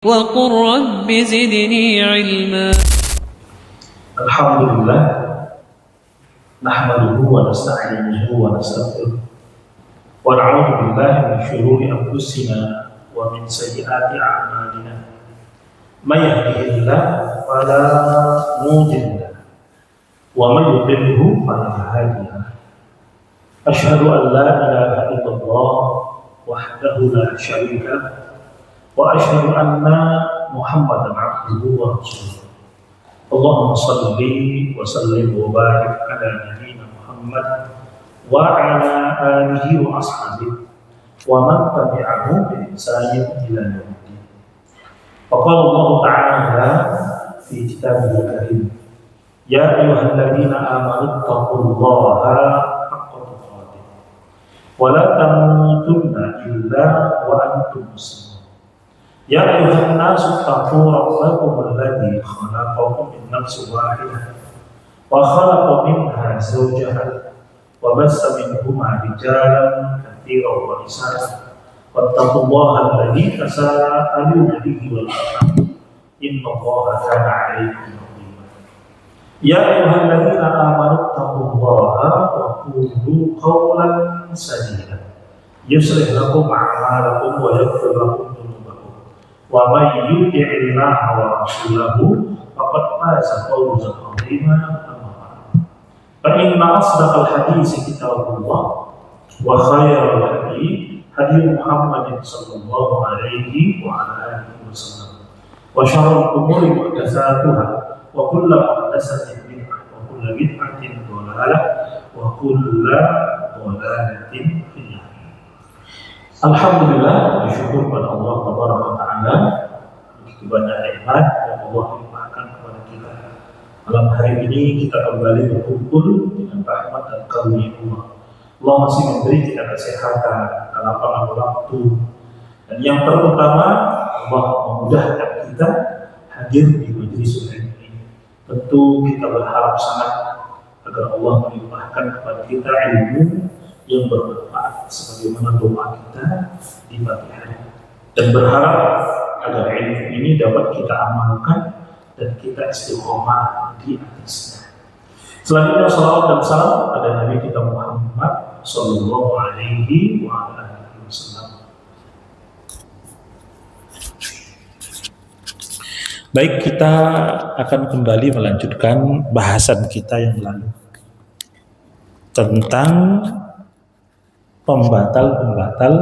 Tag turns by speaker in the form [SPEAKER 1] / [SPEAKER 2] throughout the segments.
[SPEAKER 1] وقل رب زدني علما.
[SPEAKER 2] الحمد لله نحمده ونستعينه ونستغفره ونعوذ بالله من شرور أنفسنا ومن سيئات أعمالنا. من يهده الله فلا مضل له ومن يضلله فلا هادي له. أشهد أن لا إله إلا الله وحده لا شريك له وأشهد أن محمدا عبده ورسوله. اللهم صل وسلم وبارك على نبينا محمد وعلى آله وأصحابه ومن تبعه بإحسان إلى يوم الدين. وقال الله تعالى في كتابه الكريم: يا أيها الذين آمنوا اتقوا الله حق تقاته ولا تموتن إلا وأنتم مسلمون. يا أيها الناس اتقوا ربكم الذي خلقكم من نفس واحدة وخلق منها زوجها وبث منهما رجالا كثيرا ونساء واتقوا الله الذي تساءلون به والأرحام إن الله كان عليكم رقيبا. يا أيها الذين آمنوا اتقوا الله وقولوا قولا سديدا يصلح لكم أعمالكم ويغفر لكم ومن يطع الله ورسوله فقد فاز فوزا عظيما. أما بعد فإن أصدق الحديث كتاب الله وخير الهدي هدي محمد صلى الله عليه وعلى آله وسلم وشر الأمور محدثاتها وكل محدثة بدعة وكل بدعة ضلالة وكل ضلالة في النار. Alhamdulillah, bersyukur pada Allah Tabaraka wa Ta'ala begitu banyak nikmat yang Allah limpahkan kepada kita. Malam hari ini kita kembali berkumpul dengan rahmat dan karunia Allah. Allah masih memberi kita kesehatan, kelapangan waktu, dan yang terutama Allah memudahkan kita hadir di majelis ini. Tentu kita berharap sangat agar Allah melimpahkan kepada kita ilmu yang bermanfaat sebagaimana doa kita di pagi hari, dan berharap agar ilmu ini dapat kita amalkan dan kita istiqomah di atasnya. Selanjutnya salawat dan salam pada Nabi kita Muhammad sallallahu alaihi wasallam. Baik, kita akan kembali melanjutkan bahasan kita yang lalu tentang pembatal-pembatal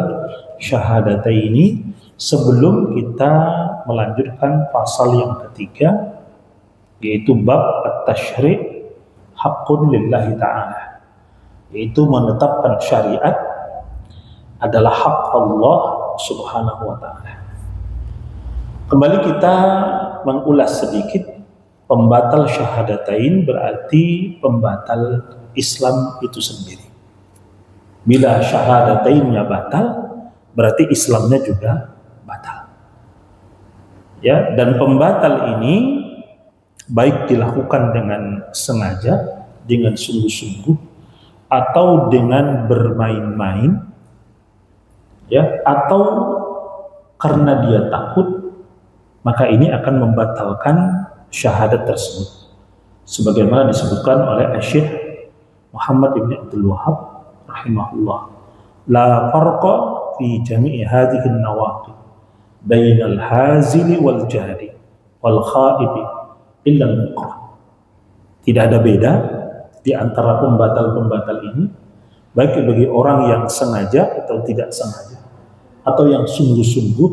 [SPEAKER 2] syahadataini sebelum kita melanjutkan pasal yang ketiga, yaitu bab at-tasyri' haqqun lillahi ta'ala, yaitu menetapkan syariat adalah hak Allah subhanahu wa ta'ala. Kembali kita mengulas sedikit. Pembatal syahadatain berarti pembatal Islam itu sendiri. Bila syahadatainnya batal, berarti Islamnya juga batal. Ya, dan pembatal ini baik dilakukan dengan sengaja, dengan sungguh-sungguh, atau dengan bermain-main, ya, atau karena dia takut, maka ini akan membatalkan syahadat tersebut. Sebagaimana disebutkan oleh Syekh Muhammad ibn Abdul Wahhab rahimahullah, la farqa fi jami'i hadhihi an-nawaqid bainal hazili wal jahdi wal khaibi illa al-muqra. Tidak ada beda di antara pembatal-pembatal ini, baik bagi orang yang sengaja atau tidak sengaja, atau yang sungguh-sungguh,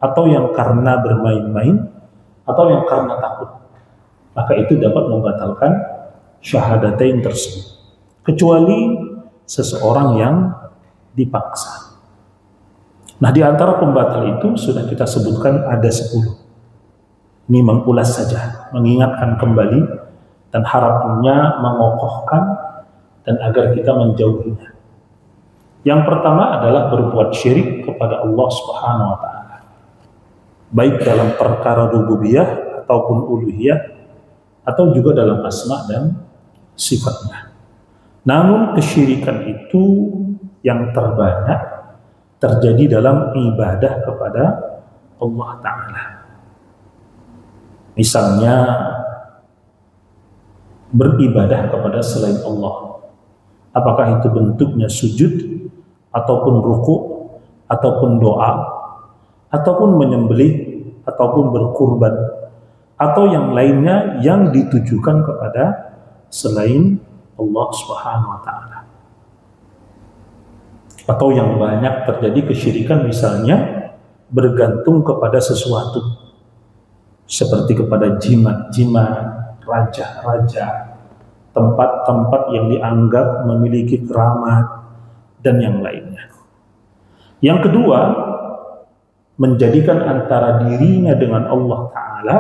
[SPEAKER 2] atau yang karena bermain-main, atau yang karena takut, maka itu dapat membatalkan syahadatain tersebut, kecuali seseorang yang dipaksa. Nah, di antara pembatal itu sudah kita sebutkan ada 10. Ini mengulas saja, mengingatkan kembali, dan harapannya mengokohkan dan agar kita menjauhinya. Yang pertama adalah berbuat syirik kepada Allah Subhanahu wa Ta'ala, baik dalam perkara rububiyah ataupun uluhiyah, atau juga dalam asma dan sifatnya. Namun kesyirikan itu yang terbanyak terjadi dalam ibadah kepada Allah Ta'ala. Misalnya beribadah kepada selain Allah, apakah itu bentuknya sujud, ataupun ruku, ataupun doa, ataupun menyembelih, ataupun berkurban, atau yang lainnya yang ditujukan kepada selain Allah Subhanahu wa Ta'ala. Atau yang banyak terjadi kesyirikan, misalnya bergantung kepada sesuatu, seperti kepada jimat-jimat, raja-raja, tempat-tempat yang dianggap memiliki keramat, dan yang lainnya. Yang kedua, menjadikan antara dirinya dengan Allah Ta'ala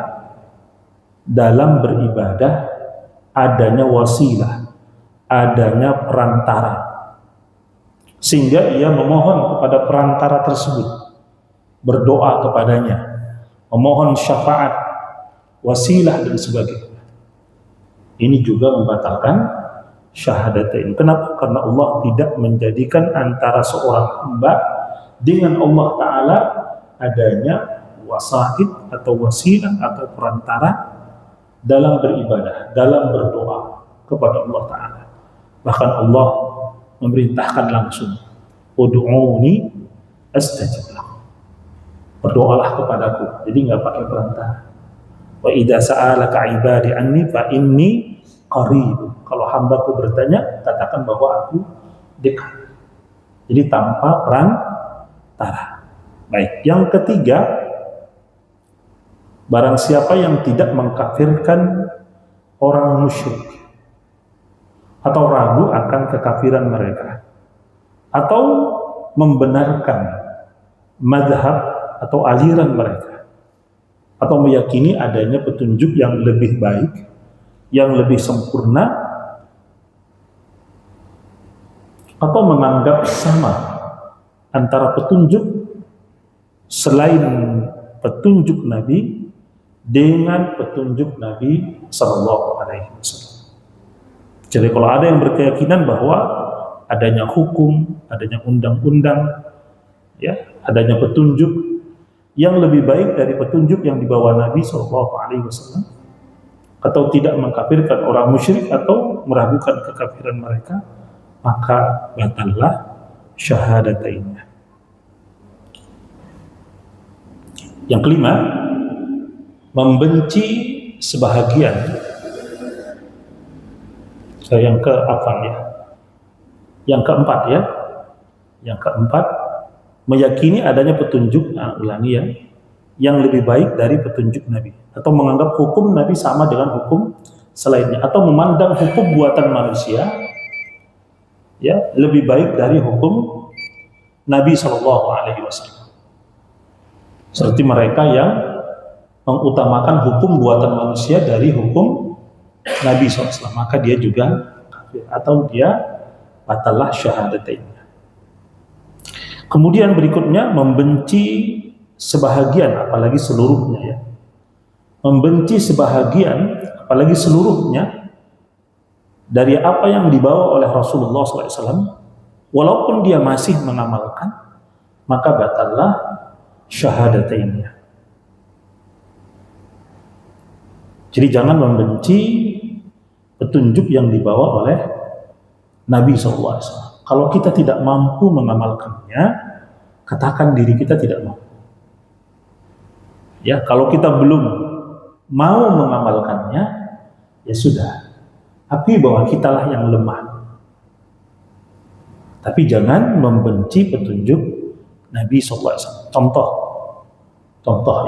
[SPEAKER 2] dalam beribadah adanya wasilah, adanya perantara, sehingga ia memohon kepada perantara tersebut, berdoa kepadanya, memohon syafaat, wasilah dan sebagainya. Ini juga membatalkan syahadatain. Kenapa? Karena Allah tidak menjadikan antara seorang hamba dengan Allah Ta'ala adanya wasahid atau wasilah atau perantara dalam beribadah, dalam berdoa kepada Allah Ta'ala. Bahkan Allah memerintahkan langsung, ud'uni astajib lakum, berdoalah kepadaku, jadi nggak pakai perantara. Wa idza sa'alaka ibadi anni fa inni qarib, kalau hambaku bertanya, katakan bahwa aku dekat. Jadi tanpa perantara. Baik, yang ketiga, barang siapa yang tidak mengkafirkan orang musyrik atau ragu akan kekafiran mereka, atau membenarkan mazhab atau aliran mereka, atau meyakini adanya petunjuk yang lebih baik, yang lebih sempurna, atau menganggap sama antara petunjuk selain petunjuk Nabi dengan petunjuk Nabi Sallallahu Alaihi Wasallam. Jadi kalau ada yang berkeyakinan bahwa adanya hukum, adanya undang-undang, ya, adanya petunjuk yang lebih baik dari petunjuk yang dibawa Nabi Sallallahu Alaihi Wasallam, atau tidak mengkafirkan orang musyrik atau meragukan kekafiran mereka, maka batallah syahadatainnya. Yang kelima, membenci sebahagian. Yang keempat ya. Yang keempat, meyakini adanya petunjuk, ulangi ya, yang lebih baik dari petunjuk Nabi, atau menganggap hukum Nabi sama dengan hukum selainnya, atau memandang hukum buatan manusia ya lebih baik dari hukum Nabi Shallallahu Alaihi Wasallam. Seperti mereka yang mengutamakan hukum buatan manusia dari hukum Nabi SAW, maka dia juga kafir, atau dia batallah syahadatainnya. Kemudian berikutnya, membenci sebahagian, apalagi seluruhnya ya. Membenci sebahagian, apalagi seluruhnya, dari apa yang dibawa oleh Rasulullah SAW, walaupun dia masih mengamalkan, maka batallah syahadatainnya. Jadi jangan membenci petunjuk yang dibawa oleh Nabi SAW. Kalau kita tidak mampu mengamalkannya, katakan diri kita tidak mampu. Ya, kalau kita belum mau mengamalkannya, ya sudah. Akui bahwa kitalah yang lemah. Tapi jangan membenci petunjuk Nabi SAW. Contoh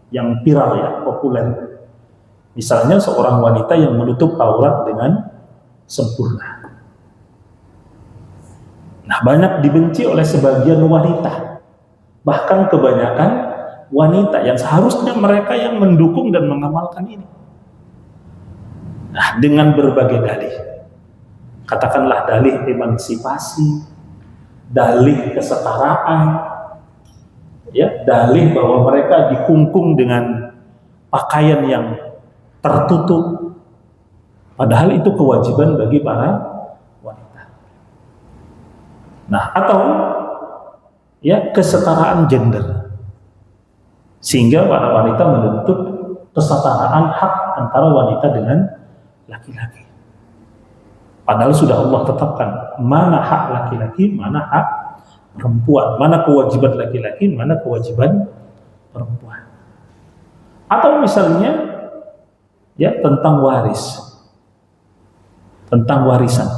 [SPEAKER 2] yang viral ya, populer. Misalnya seorang wanita yang menutup aurat dengan sempurna. Nah, banyak dibenci oleh sebagian wanita. Bahkan kebanyakan wanita yang seharusnya mereka yang mendukung dan mengamalkan ini. Nah, dengan berbagai dalih. Katakanlah dalih emansipasi, dalih kesetaraan, ya, dalih bahwa mereka dikungkung dengan pakaian yang tertutup, padahal itu kewajiban bagi para wanita. Nah, atau ya kesetaraan gender, Sehingga para wanita menuntut kesetaraan hak antara wanita dengan laki-laki. Padahal sudah Allah tetapkan mana hak laki-laki, mana hak perempuan, mana kewajiban laki-laki, mana kewajiban perempuan. Atau misalnya ya tentang warisan,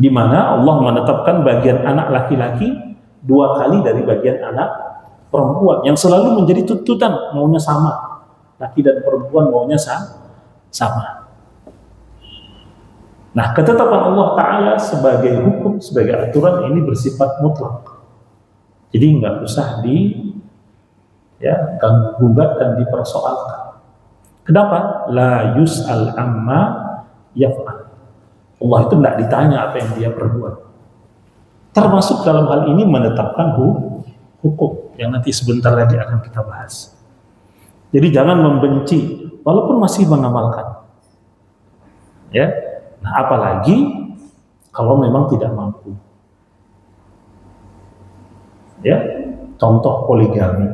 [SPEAKER 2] di mana Allah menetapkan bagian anak laki-laki 2 kali dari bagian anak perempuan, yang selalu menjadi tuntutan maunya sama, laki dan perempuan maunya sama. Nah, ketetapan Allah Ta'ala sebagai hukum, sebagai aturan ini bersifat mutlak. Jadi nggak usah ganggu-gugat dan dipersoalkan. Kenapa? La yus'al amma yaf'al. Allah itu tidak ditanya apa yang dia perbuat. Termasuk dalam hal ini menetapkan hukum yang nanti sebentar lagi akan kita bahas. Jadi jangan membenci walaupun masih mengamalkan. Ya. Nah, apalagi kalau memang tidak mampu. Ya, contoh poligami.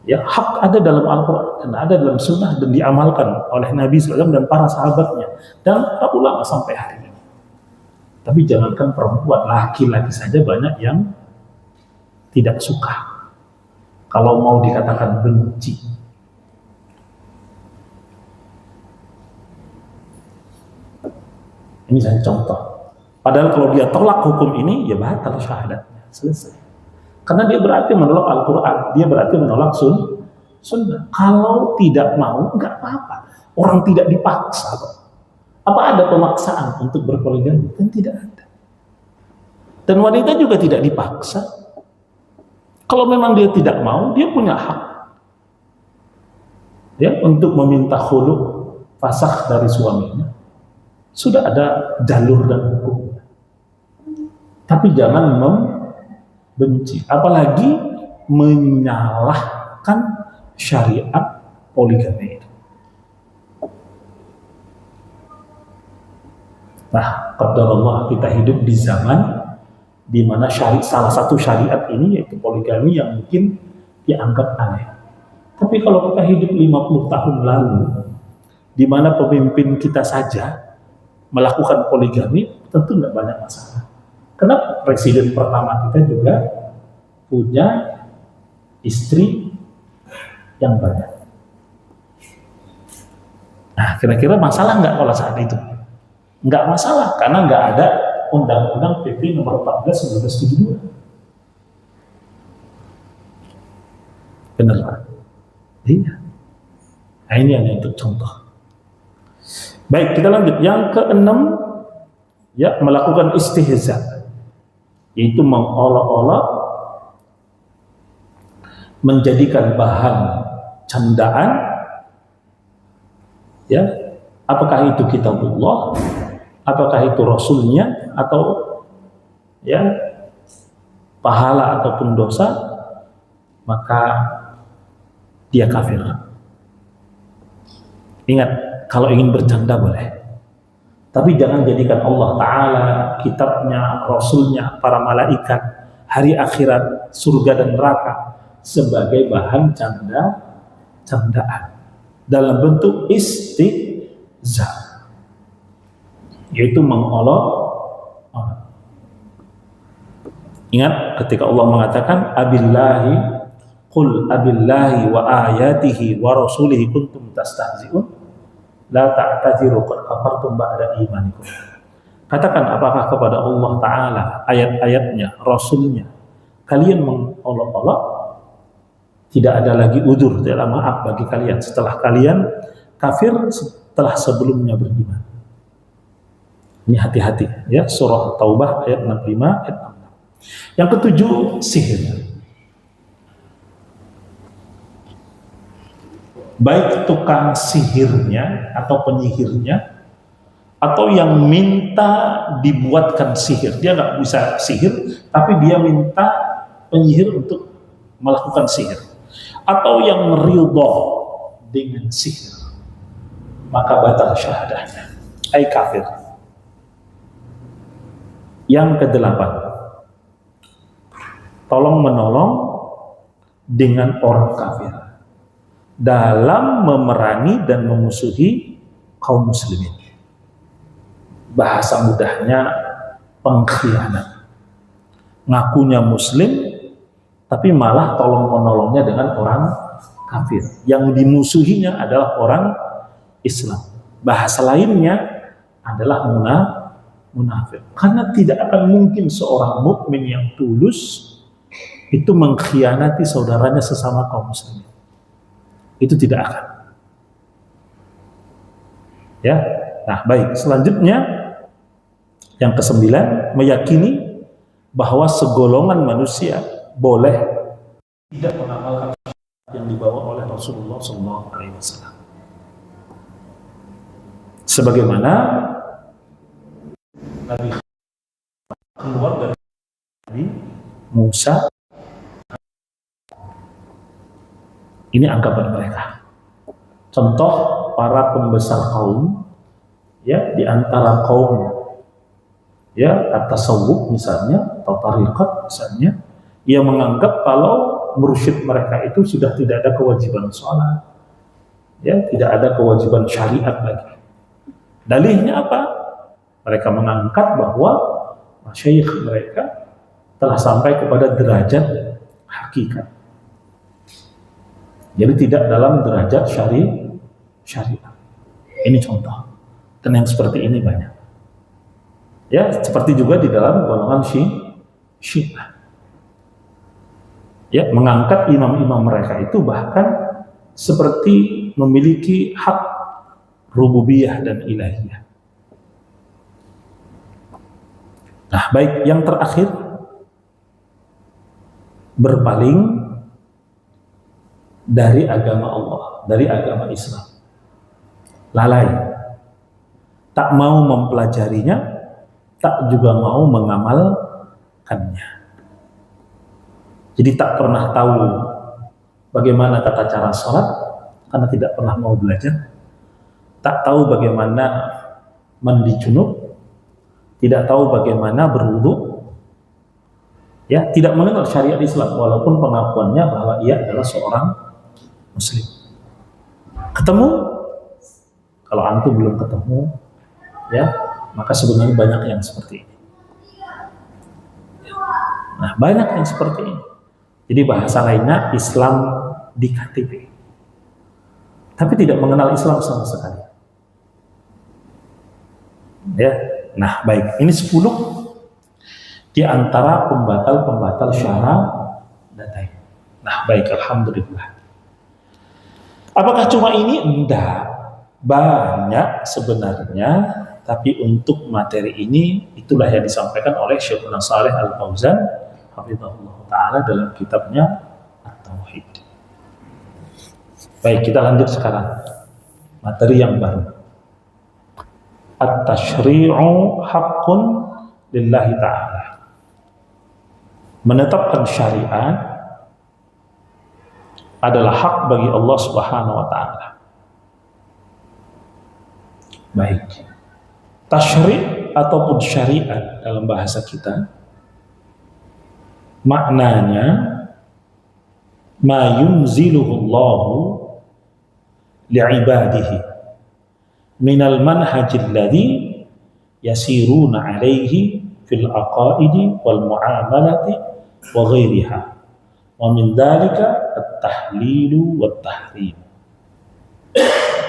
[SPEAKER 2] Ya, hak ada dalam Al-Quran dan ada dalam Sunnah dan diamalkan oleh Nabi SAW dan para sahabatnya dan para ulama sampai hari ini. Tapi jangankan perempuan, laki-laki saja banyak yang tidak suka. Kalau mau dikatakan benci. Ini saya contoh. Padahal kalau dia tolak hukum ini, ya batal syahadatnya. Selesai. Karena dia berarti menolak Al-Quran, dia berarti menolak Sunnah. Kalau tidak mau, enggak apa-apa. Orang tidak dipaksa. Apa ada pemaksaan untuk berpoligami? Kan tidak ada. Dan wanita juga tidak dipaksa. Kalau memang dia tidak mau, dia punya hak. Ya, untuk meminta khulu, fasakh dari suaminya. Sudah ada jalur dan hukum. Tapi jangan membenci, apalagi menyalahkan syariat poligami itu. Nah, qadarullah, kita hidup di zaman di mana salah satu syariat ini yaitu poligami yang mungkin dianggap aneh. Tapi kalau kita hidup 50 tahun lalu, di mana pemimpin kita saja melakukan poligami, tentu nggak banyak masalah. Kenapa? Presiden pertama kita juga punya istri yang banyak. Nah, kira-kira masalah nggak kalau saat itu? Nggak masalah, karena nggak ada Undang-Undang PP nomor 14 1972. Benar Pak? Iya. Nah, ini yang untuk contoh. Baik, kita lanjut. Yang keenam, ya, melakukan istihza, yaitu mengolok-olok, menjadikan bahan candaan, ya, apakah itu kitabullah, apakah itu rasulnya, atau ya pahala ataupun dosa, maka dia kafir. Ingat, kalau ingin bercanda boleh, tapi jangan jadikan Allah Ta'ala, kitabnya, rasulnya, para malaikat, hari akhirat, surga dan neraka sebagai bahan candaan dalam bentuk istihza, yaitu mengolok. Ingat ketika Allah mengatakan qul abillahi wa ayatihi wa rasulihi kuntum tastahzi'un la ta'tadziru qad kafartum ba'da imanikum. Katakan, apakah kepada Allah Ta'ala, ayat-ayatnya, rasulnya kalian mengolok-olok? Tidak ada lagi udzur, tidak ada maaf bagi kalian setelah kalian kafir setelah sebelumnya beriman. Ini hati-hati ya, surah Taubah ayat 65 ayat 66. Yang ketujuh, sihir. Baik tukang sihirnya atau penyihirnya, atau yang minta dibuatkan sihir. Dia nggak bisa sihir, tapi dia minta penyihir untuk melakukan sihir. Atau yang ridho dengan sihir, maka batal syahadahnya, ay kafir. Yang kedelapan, tolong menolong dengan orang kafir dalam memerangi dan memusuhi kaum muslimin. Bahasa mudahnya pengkhianat. Ngakunya muslim tapi malah tolong-menolongnya dengan orang kafir. Yang dimusuhinya adalah orang Islam. Bahasa lainnya adalah munafik. Karena tidak akan mungkin seorang mukmin yang tulus itu mengkhianati saudaranya sesama kaum muslimin. Itu tidak akan. Ya. Nah, baik. Selanjutnya yang ke-9, meyakini bahwa segolongan manusia boleh tidak mengamalkan yang dibawa oleh Rasulullah SAW. Sebagaimana Nabi keluar dari Nabi Musa, ini anggapan mereka. Contoh para pembesar kaum, ya, di antara kaum, ya, at-tasawuf misalnya atau tariqat misalnya, ia menganggap kalau mursyid mereka itu sudah tidak ada kewajiban sholat, ya, tidak ada kewajiban syariat lagi. Dalihnya apa? Mereka mengangkat bahwa masyayikh mereka telah sampai kepada derajat hakikat. Jadi tidak dalam derajat syariat. Ini contoh. Dan yang seperti ini banyak. Ya, seperti juga di dalam golongan Syiah. Ya, mengangkat imam-imam mereka itu bahkan seperti memiliki hak rububiyah dan ilahiyah. Nah, baik, yang terakhir, berpaling dari agama Allah, dari agama Islam. Lalai. Tak mau mempelajarinya, tak juga mau mengamalkannya. Jadi tak pernah tahu bagaimana tata cara sholat karena tidak pernah mau belajar. Tak tahu bagaimana mandi junub, tidak tahu bagaimana berwudu, ya, tidak mengenal syariat Islam walaupun pengakuannya bahwa ia adalah seorang muslim. Ketemu, kalau antum belum ketemu, ya, maka sebenarnya banyak yang seperti ini. Nah, banyak yang seperti ini. Jadi bahasa lainnya Islam di KTP, tapi tidak mengenal Islam sama sekali. Ya, nah baik, ini 10 di antara pembatal-pembatal syahadatain. Nah baik, alhamdulillah. Apakah cuma ini? Enggak, banyak sebenarnya. Tapi untuk materi ini, itulah yang disampaikan oleh Syekhuna Shalih Al-Fauzan hafizahullah ta'ala dalam kitabnya At-Tauhid. Baik, kita lanjut sekarang materi yang baru. At-tashri'u haqqun lillahi ta'ala. Menetapkan syariat adalah hak bagi Allah Subhanahu wa ta'ala. Baik, tasyri' ataupun syariat dalam bahasa kita maknanya ma yunziluhu Allahu li'ibadihi minal manhajil ladzi yasiruna alaihi fil aqaidi wal muamalati wa ghairiha wa min dzalika at-tahlilu wat tahrim.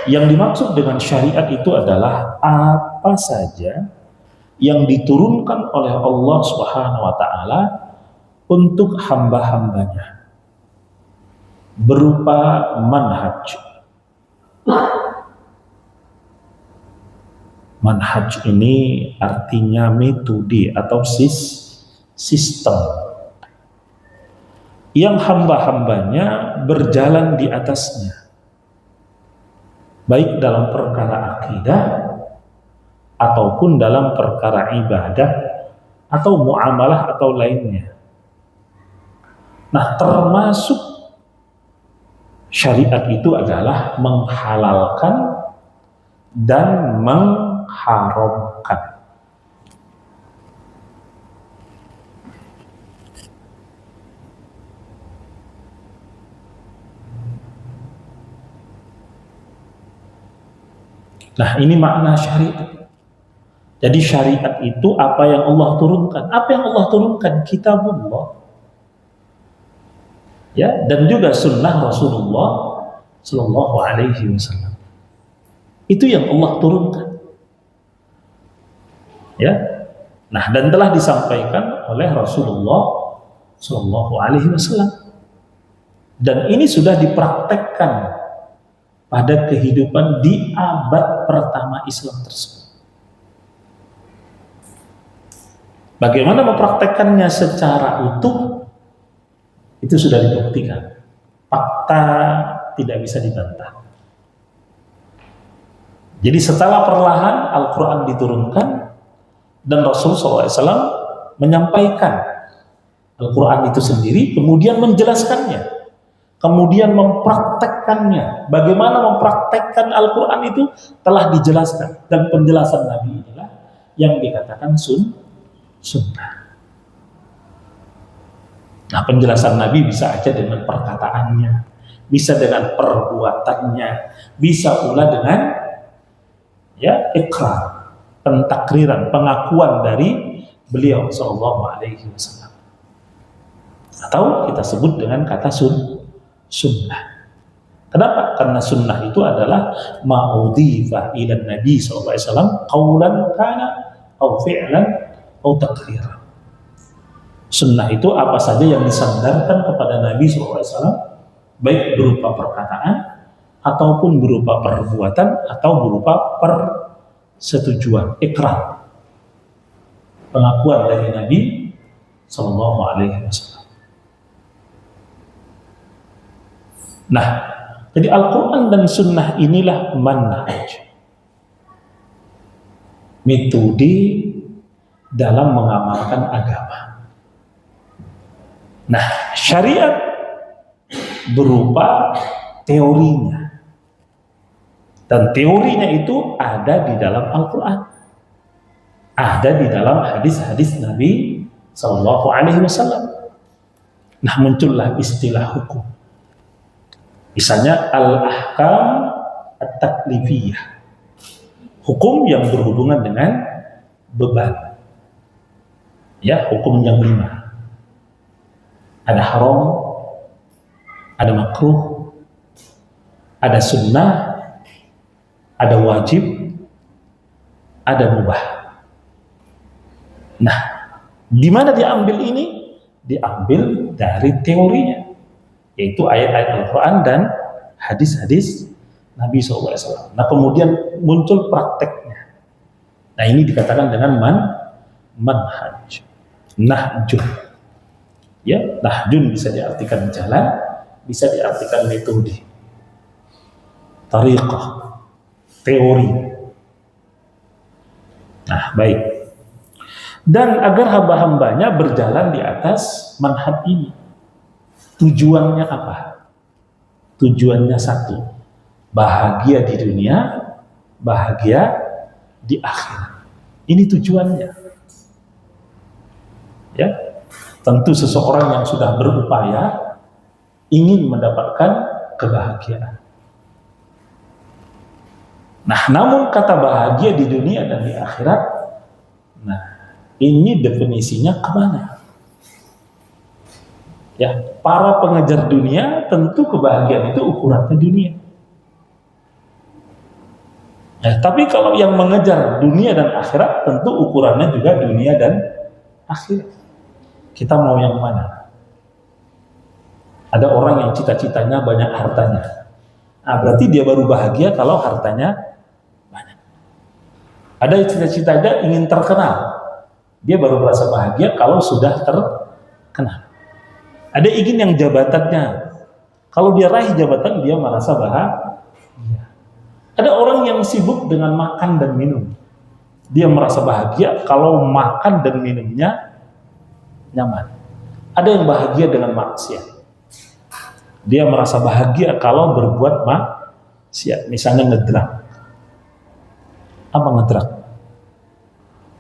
[SPEAKER 2] Yang dimaksud dengan syariat itu adalah apa saja yang diturunkan oleh Allah Subhanahu wa taala untuk hamba-hambanya berupa manhaj. Manhaj ini artinya metode atau sistem yang hamba-hambanya berjalan di atasnya, baik dalam perkara akidah ataupun dalam perkara ibadah atau muamalah atau lainnya. Nah, termasuk syariat itu adalah menghalalkan dan mengharamkan. Nah, ini makna syariat. Jadi syariat itu apa yang Allah turunkan. Apa yang Allah turunkan? Kitabullah. Ya, dan juga sunnah Rasulullah Sallallahu Alaihi Wasallam. Itu yang Allah turunkan. Ya. Nah, dan telah disampaikan oleh Rasulullah Sallallahu Alaihi Wasallam. Dan ini sudah dipraktekkan pada kehidupan di abad pertama Islam tersebut. Bagaimana mempraktekkannya secara utuh? Itu sudah dibuktikan. Fakta tidak bisa dibantah. Jadi setelah perlahan Al-Quran diturunkan dan Rasul SAW menyampaikan Al-Quran itu sendiri, kemudian menjelaskannya, kemudian mempraktekkannya. Bagaimana mempraktekkan Al-Quran itu telah dijelaskan, dan penjelasan Nabi inilah yang dikatakan sunnah. Nah, penjelasan Nabi bisa aja dengan perkataannya, bisa dengan perbuatannya, bisa pula dengan ikrar, pentakriran, pengakuan dari beliau Sallallahu Alaihi Wasallam. Atau kita sebut dengan kata sunnah. Kenapa? Karena sunnah itu adalah ma'udhifa ila Nabi Sallallahu Alaihi Wasallam qawlan kana atau fi'lan atau takriran. Sunnah itu apa saja yang disandarkan kepada Nabi SAW, baik berupa perkataan, ataupun berupa perbuatan, atau berupa persetujuan, ikrar, pengakuan dari Nabi SAW. Nah, jadi Al-Quran dan Sunnah inilah manhaj, metode dalam mengamalkan agama. Nah, syariat berupa teorinya. Dan teorinya itu ada di dalam Al-Quran. Ada di dalam hadis-hadis Nabi Sallallahu Alaihi Wasallam. Nah, muncullah istilah hukum. Misalnya al-ahkam at-taklifiyah. Hukum yang berhubungan dengan beban. Ya, hukum yang 5. Ada haram, ada makruh, ada sunnah, ada wajib, ada mubah. Nah, di mana diambil ini? Diambil dari teorinya, yaitu ayat-ayat Al-Quran dan hadis-hadis Nabi SAW. Nah, kemudian muncul prakteknya. Nah, ini dikatakan dengan manhaj, nahjun. Ya, nahjun bisa diartikan jalan, bisa diartikan metode, tariqah, teori. Nah, baik. Dan agar hamba-hambanya berjalan di atas manhaj ini, tujuannya apa? Tujuannya satu, bahagia di dunia, bahagia di akhirat. Ini tujuannya. Ya. Tentu seseorang yang sudah berupaya ingin mendapatkan kebahagiaan. Nah, namun kata bahagia di dunia dan di akhirat, nah, ini definisinya kemana? Ya, para pengejar dunia tentu kebahagiaan itu ukurannya dunia. Ya, tapi kalau yang mengejar dunia dan akhirat, tentu ukurannya juga dunia dan akhirat. Kita mau yang mana? Ada orang yang cita-citanya banyak hartanya. Nah, berarti dia baru bahagia kalau hartanya banyak. Ada yang cita-citanya ingin terkenal. Dia baru merasa bahagia kalau sudah terkenal. Ada ingin yang jabatannya. Kalau dia raih jabatan, dia merasa bahagia. Ada orang yang sibuk dengan makan dan minum. Dia merasa bahagia kalau makan dan minumnya nyaman. Ada yang bahagia dengan maksiat. Dia merasa bahagia kalau berbuat maksiat. Misalnya ngedrak. Apa ngedrak?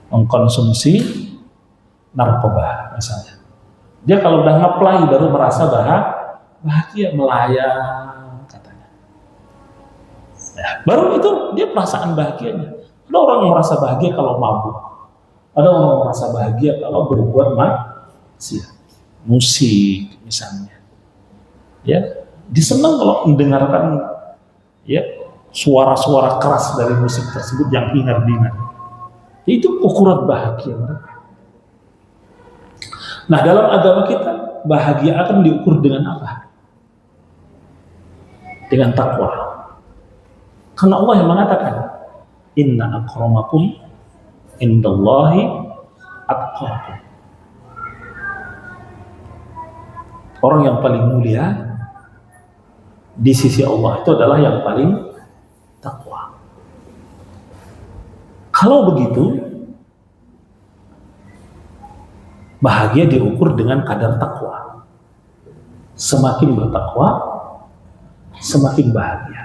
[SPEAKER 2] Mengkonsumsi narkoba misalnya. Dia kalau udah ngeplay baru merasa bahagia, melayang katanya. Ya, baru itu dia perasaan bahagianya. Ada orang yang merasa bahagia kalau mabuk. Ada orang yang merasa bahagia kalau berbuat maksiat. Musik misalnya. Ya, disenang kalau mendengarkan ya suara-suara keras dari musik tersebut yang hingar-bingar. Itu ukuran bahagia mereka. Nah, dalam agama kita bahagia akan diukur dengan apa? Dengan takwa. Karena Allah yang mengatakan, inna akramakum indallahi atqakum. Orang yang paling mulia di sisi Allah itu adalah yang paling takwa. Kalau begitu, bahagia diukur dengan kadar takwa. Semakin bertakwa, semakin bahagia.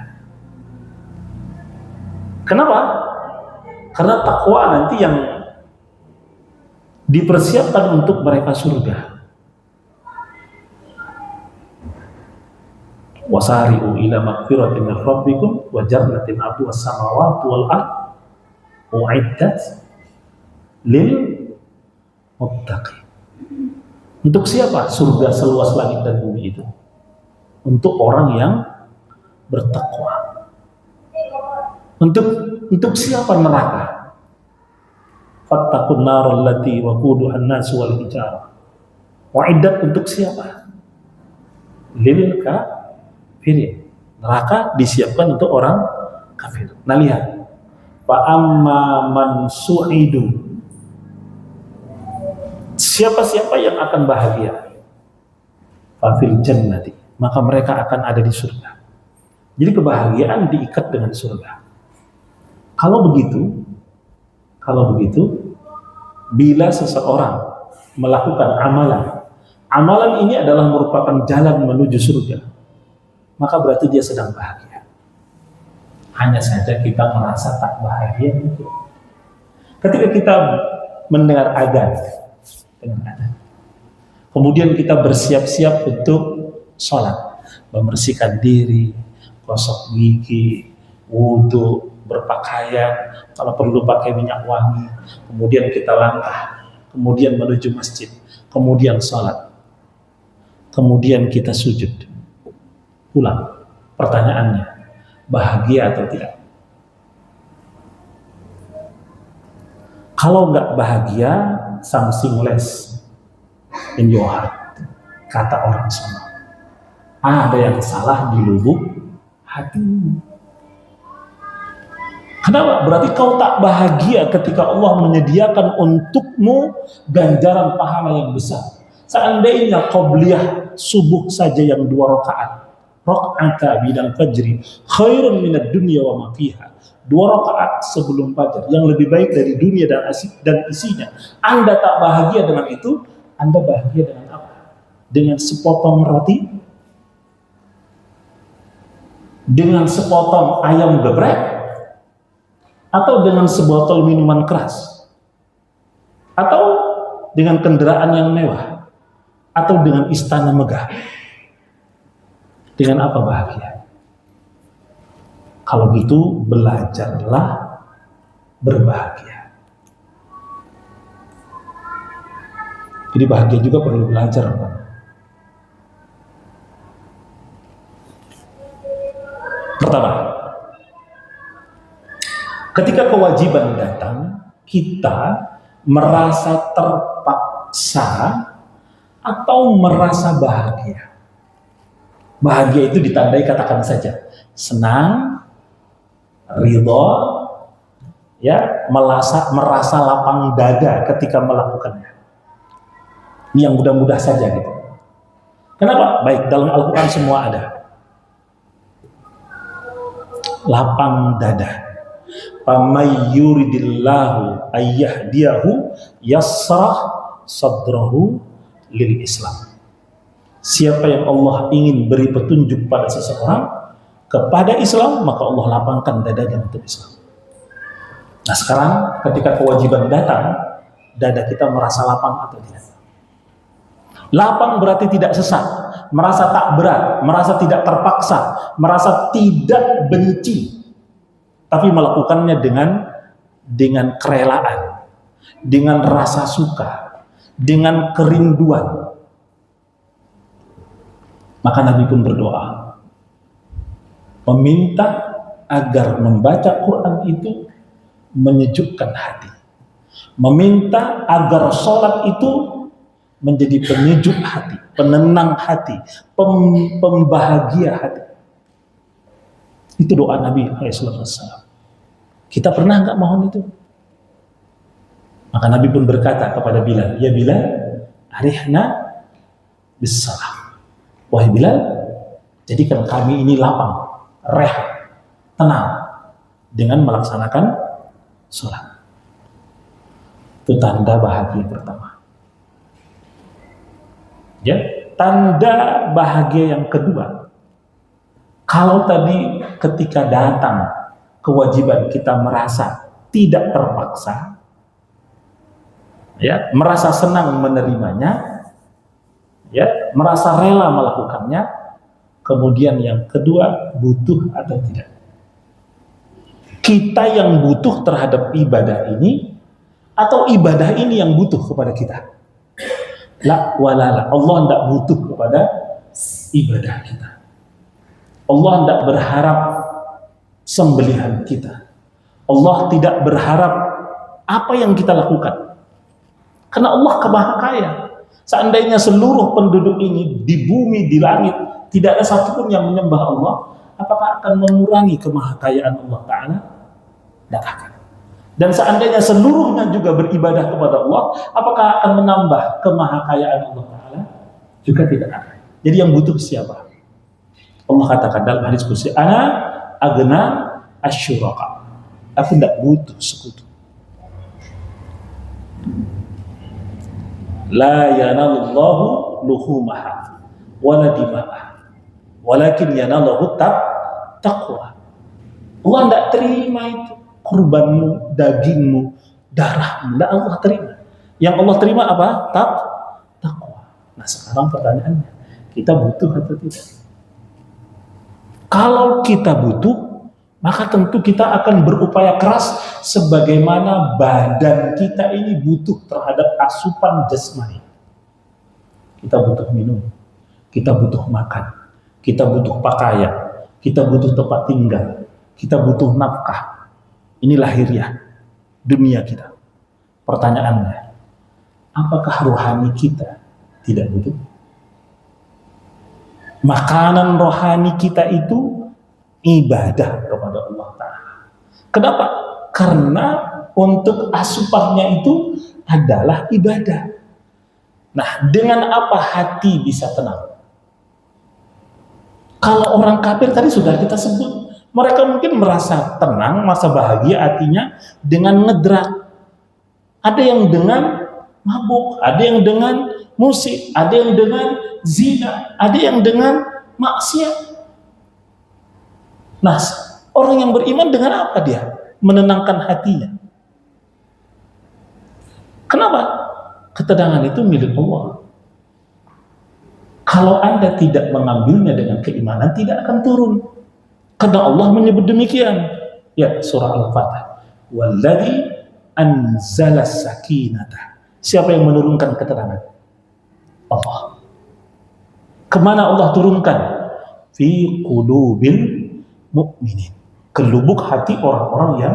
[SPEAKER 2] Kenapa? Karena takwa nanti yang dipersiapkan untuk mereka surga. Wasari'u ila magfiratin min rabbikum wa jannatin 'arduha as-samawati wal ardh u'iddat lil muttaqin. Untuk siapa surga seluas langit dan bumi itu? Untuk orang yang bertakwa. Untuk siapa neraka? Fattaqun nar allati waquduha an-nas wal hijarah. U'iddat untuk siapa? Lil kafirin. Neraka disiapkan untuk orang kafir. Nah, lihat. Fa amma man su'idu. Siapa-siapa yang akan bahagia? Fa fil jannati. Maka mereka akan ada di surga. Jadi kebahagiaan diikat dengan surga. Kalau begitu, bila seseorang melakukan amalan ini adalah merupakan jalan menuju surga, maka berarti dia sedang bahagia. Hanya saja kita merasa tak bahagia mungkin. Ketika kita mendengar adzan, kemudian kita bersiap-siap untuk sholat, membersihkan diri, gosok gigi, wudhu, berpakaian, kalau perlu pakai minyak wangi, kemudian kita langkah, kemudian menuju masjid, kemudian sholat, kemudian kita sujud, pulang. Pertanyaannya, bahagia atau tidak? Kalau nggak bahagia, something less in your heart, kata orang sana. Ada yang salah di lubuk hati. Kenapa? Berarti kau tak bahagia ketika Allah menyediakan untukmu ganjaran pahala yang besar. Seandainya qobliyah subuh saja yang 2 rakaat, rakaat bidal fajri khairun minad dunya wa ma fiha. 2 rakaat sebelum fajar yang lebih baik dari dunia dan isinya. Anda tak bahagia dengan itu, Anda bahagia dengan apa? Dengan sepotong roti? Dengan sepotong ayam geprek? Atau dengan sebotol minuman keras? Atau dengan kendaraan yang mewah? Atau dengan istana megah? Dengan apa bahagia? Kalau gitu belajarlah berbahagia. Jadi bahagia juga perlu belajar, Pak. Pertama, ketika kewajiban datang, kita merasa terpaksa atau merasa bahagia. Bahagia itu ditandai katakan saja senang, ridho, ya, merasa lapang dada ketika melakukannya. Ini yang mudah-mudah saja gitu. Kenapa? Baik, dalam Al-Quran semua ada. Lapang dada. Famay yuridillahu ayyahdiyahu yasrah sadrahu lil Islam. Siapa yang Allah ingin beri petunjuk pada seseorang kepada Islam, maka Allah lapangkan dadanya untuk Islam. Nah, sekarang ketika kewajiban datang, dada kita merasa lapang atau tidak? Lapang berarti tidak sesak, merasa tak berat, merasa tidak terpaksa, merasa tidak benci
[SPEAKER 3] tapi melakukannya dengan kerelaan, dengan rasa suka, dengan kerinduan. Maka Nabi pun berdoa, meminta agar membaca Quran itu menyejukkan hati, meminta agar sholat itu menjadi penyejuk hati, penenang hati, pembahagia hati. Itu doa Nabi SAW. Kita pernah nggak mohon itu? Maka Nabi pun berkata kepada Bilal, ya Bilal, arihna bis-shalah. Wahai Bilal, jadikan kami ini lapang, rehat, tenang dengan melaksanakan sholat. Itu tanda bahagia pertama. Ya, tanda bahagia yang kedua, kalau tadi ketika datang kewajiban kita merasa tidak terpaksa, ya, merasa senang menerimanya, ya, merasa rela melakukannya. Kemudian yang kedua, butuh atau tidak. Kita yang butuh terhadap ibadah ini, atau ibadah ini yang butuh kepada kita? La walala. Allah tidak butuh kepada ibadah kita. Allah tidak berharap sembelihan kita. Allah tidak berharap apa yang kita lakukan. Karena Allah Maha Kaya. Seandainya seluruh penduduk ini di bumi, di langit, tidak ada satupun yang menyembah Allah, apakah akan mengurangi kemahakayaan Allah Ta'ala? Tidak akan. Dan seandainya seluruhnya juga beribadah kepada Allah, apakah akan menambah kemahakayaan Allah Ta'ala? Juga tidak akan. Jadi yang butuh siapa? Allah katakan dalam hadis qudsi, ana agna asyuraka. Aku tidak butuh sekutu. La yanallahu luhumaha wala dima'ah walakin yanalahu taqwa. Allah tidak terima itu kurbanmu, dagingmu, darahmu. Tidak Allah terima. Yang Allah terima apa? Taqwa. Nah sekarang pertanyaannya, kita butuh atau tidak? Kalau kita butuh, maka tentu kita akan berupaya keras sebagaimana badan kita ini butuh terhadap asupan jasmani. Kita butuh minum, kita butuh makan, kita butuh pakaian, kita butuh tempat tinggal, kita butuh nafkah. Ini lahiriah dunia kita. Pertanyaannya, apakah rohani kita tidak butuh? Makanan rohani kita itu ibadah kepada Allah Ta'ala. Kenapa? Karena untuk asupannya itu adalah ibadah. Nah, dengan apa hati bisa tenang? Kalau orang kafir tadi sudah kita sebut, mereka mungkin merasa tenang, merasa bahagia hatinya dengan ngedrak. Ada yang dengan mabuk, ada yang dengan musik, ada yang dengan zina, ada yang dengan maksiat. Nah, orang yang beriman dengan apa dia menenangkan hatinya? Kenapa? Ketenangan itu milik Allah. Kalau Anda tidak mengambilnya dengan keimanan, tidak akan turun. Karena Allah menyebut demikian. Ya, surah Al-Fatah. Walladzi anzala sakinata. Siapa yang menurunkan ketenangan? Allah. Kemana Allah turunkan? Fi qulubil mukminin, ke lubuk hati orang-orang yang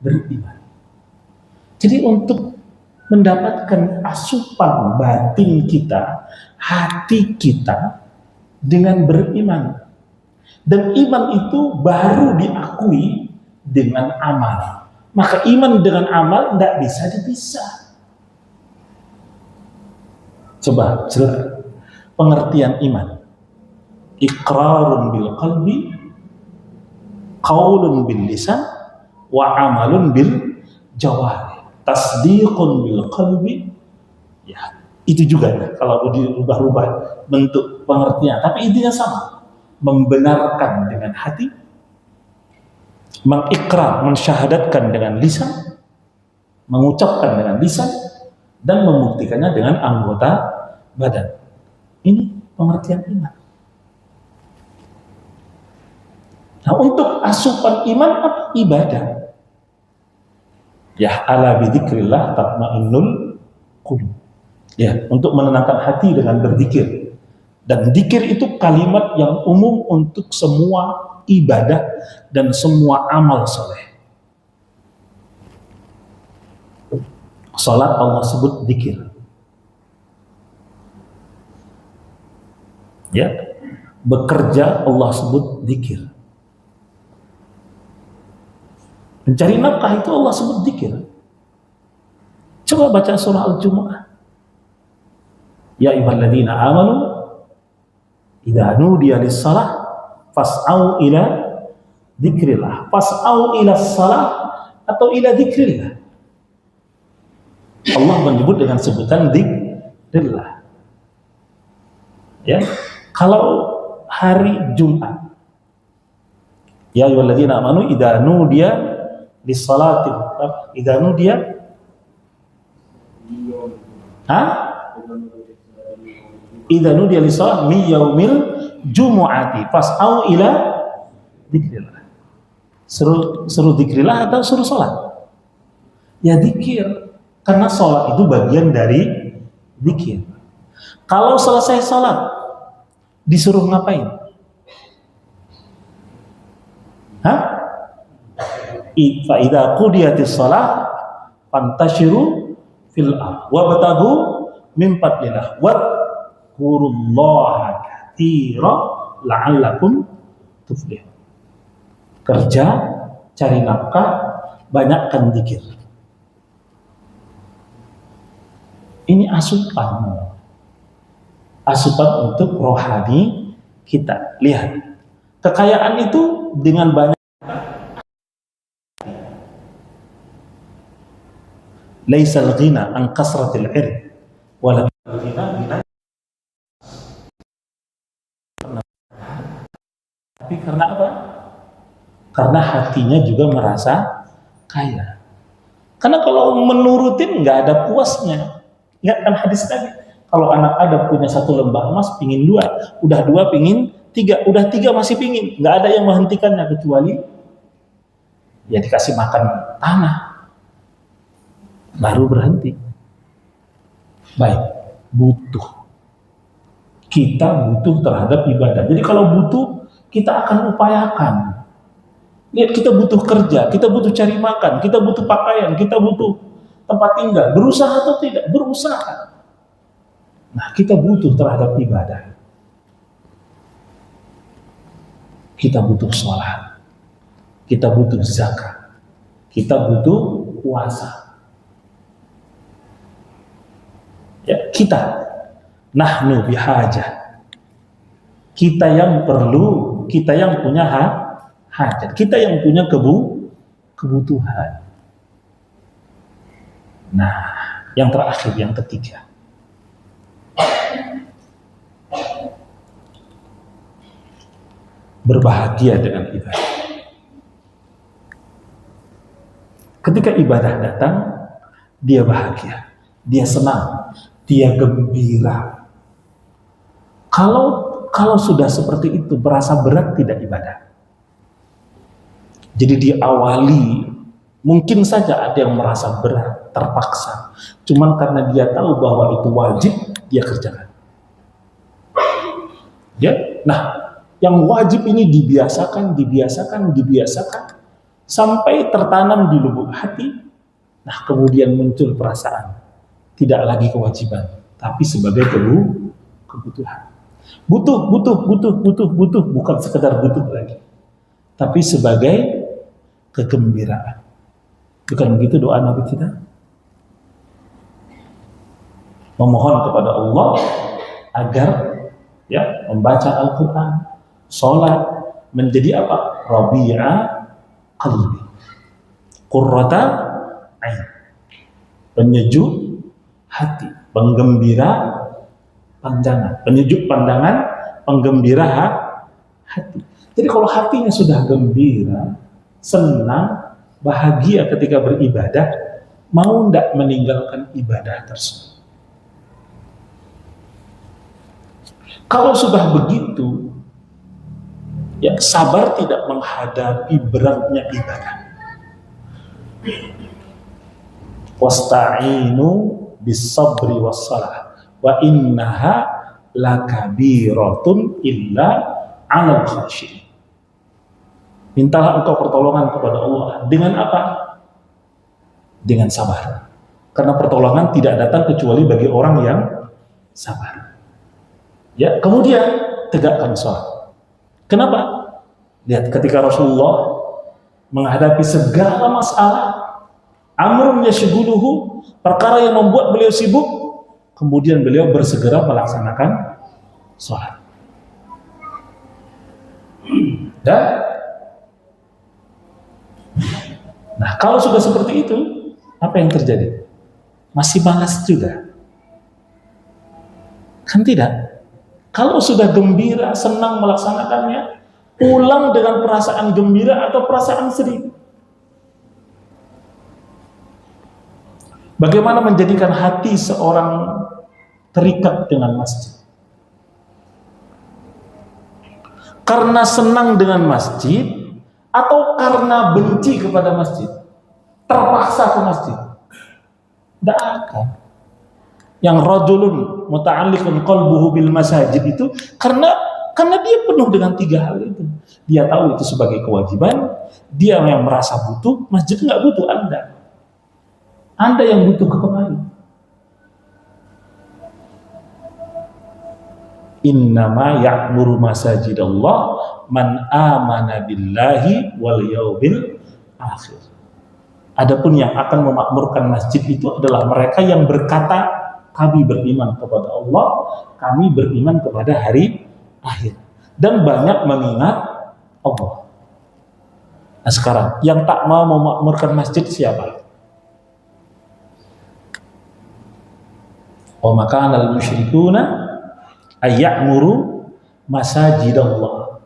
[SPEAKER 3] beriman. Jadi untuk mendapatkan asupan batin kita, hati kita dengan beriman. Dan iman itu baru diakui dengan amal. Maka iman dengan amal tidak bisa dipisah. Coba jelas pengertian iman. Iqrarun bil qalbi, qaulun bil lisan, wa amalun bil jawari. Tasdiqun bil qalbi, ya itu juga ya, kalau dirubah-rubah bentuk pengertian, tapi intinya sama. Membenarkan dengan hati, mengikrar, mensyahadatkan dengan lisan, mengucapkan dengan lisan, dan membuktikannya dengan anggota badan. Ini pengertian iman. Nah, untuk asupan iman apa? Ibadah. Ya, ala bidzikrillah tatmainnul qulub. Ya, untuk menenangkan hati dengan berzikir. Dan zikir itu kalimat yang umum untuk semua ibadah dan semua amal soleh. Salat Allah sebut zikir. Ya, bekerja Allah sebut zikir. Mencari nafkah itu Allah sebut zikir. Coba baca surah Al-Jumu'ah. Ya ayyuhalladzina amanu idza nudiya lis-shalah fas'au ila dzikrillah. Fas'au ila shalah atau ila dzikrillah. Allah menyebut dengan sebutan dzikrillah. Ya. Kalau hari Jumat, ya ayyuhalladzina amanu idza nudiya lis-salati idza nudiya idza nudiya lis-salat mi yaumil jumu'ati fas'au ila dzikrillah. Suruh dzikrillah atau suruh salat? Ya dzikir, karena salat itu bagian dari dzikir. Kalau selesai salat disuruh ngapain? Fa idza qudiyatis shalah fantashiru fil ardh wabtaghu min fadlillah wadhkurullaha katsiran la'allakum tuflihun. Kerja, cari nafkah, banyakkan zikir. Ini asupan untuk rohani kita. Lihat, kekayaan itu dengan banyak. Laisal ghina an kasratil ilm walakin ghina bina. Tapi karena apa? Karena hatinya juga merasa kaya. Karena kalau menurutin nggak ada puasnya. Ingat kan hadis tadi, kalau anak Adam punya 1 lembah emas pingin 2, udah 2 pingin 3, udah 3 masih pingin, nggak ada yang menghentikannya kecuali ya dikasih makan tanah baru berhenti. Baik, butuh. Kita butuh terhadap ibadah. Jadi kalau butuh, kita akan upayakan. Lihat, kita butuh kerja, kita butuh cari makan, kita butuh pakaian, kita butuh tempat tinggal. Berusaha atau tidak? Berusaha. Nah, kita butuh terhadap ibadah. Kita butuh sholat, kita butuh zakat, kita butuh puasa. Ya, kita nahnu bihajah. Kita yang perlu, kita yang punya hajat, kita yang punya kebutuhan. Nah, yang terakhir, yang ketiga, berbahagia dengan ibadah. Ketika ibadah datang, dia bahagia, dia senang, dia gembira. Kalau sudah seperti itu, berasa berat tidak ibadah. Jadi diawali, mungkin saja ada yang merasa berat, terpaksa. Cuman karena dia tahu bahwa itu wajib, dia kerjakan. Ya, nah, yang wajib ini dibiasakan, sampai tertanam di lubuk hati. Nah, kemudian muncul perasaan tidak lagi kewajiban, tapi sebagai kebutuhan. Butuh, bukan sekedar butuh lagi, tapi sebagai kegembiraan. Bukan begitu doa Nabi kita? Memohon kepada Allah agar ya membaca Al-Quran, sholat menjadi apa? Rabi'a qalbi, qurrata ain, penyejuk hati, penggembira pandangan, penyejuk pandangan, penggembira hati. Jadi kalau hatinya sudah gembira, senang, bahagia ketika beribadah, mau tidak meninggalkan ibadah tersebut. Kalau sudah begitu, Ya, sabar tidak menghadapi beratnya ibadah. Wasta'inu bis-sabri was-salah wa innaha lakabiratun illa 'alal khashiyin. Mintalah engkau pertolongan kepada Allah dengan apa? Dengan sabar. Karena pertolongan tidak datang kecuali bagi orang yang sabar. Ya, kemudian tegakkan salat. Kenapa? Lihat ketika Rasulullah menghadapi segala masalah, amrun yashghuluhu, perkara yang membuat beliau sibuk, kemudian beliau bersegera melaksanakan salat. Dan nah, kalau sudah seperti itu, apa yang terjadi? Masih malas juga? Kan tidak. Kalau sudah gembira, senang melaksanakannya, pulang dengan perasaan gembira atau perasaan sedih. Bagaimana menjadikan hati seorang terikat dengan masjid? Karena senang dengan masjid atau karena benci kepada masjid? Terpaksa ke masjid? Tidak akan. Yang rajulun muta'alliqun qalbuhu bil masajid itu karena dia penuh dengan 3 hal itu. Dia tahu itu sebagai kewajiban, dia yang merasa butuh, masjid nggak butuh Anda. Anda yang butuh ke kemari. Innama ya'muru masajidallah man amana billahi wal yaumil akhir. Adapun yang akan memakmurkan masjid itu adalah mereka yang berkata, kami beriman kepada Allah, kami beriman kepada hari akhir, dan banyak mengingat Allah. Nah sekarang, yang tak mau memakmurkan masjid siapa? Wa makana al-musyrikuna ayya'muru masajidallah.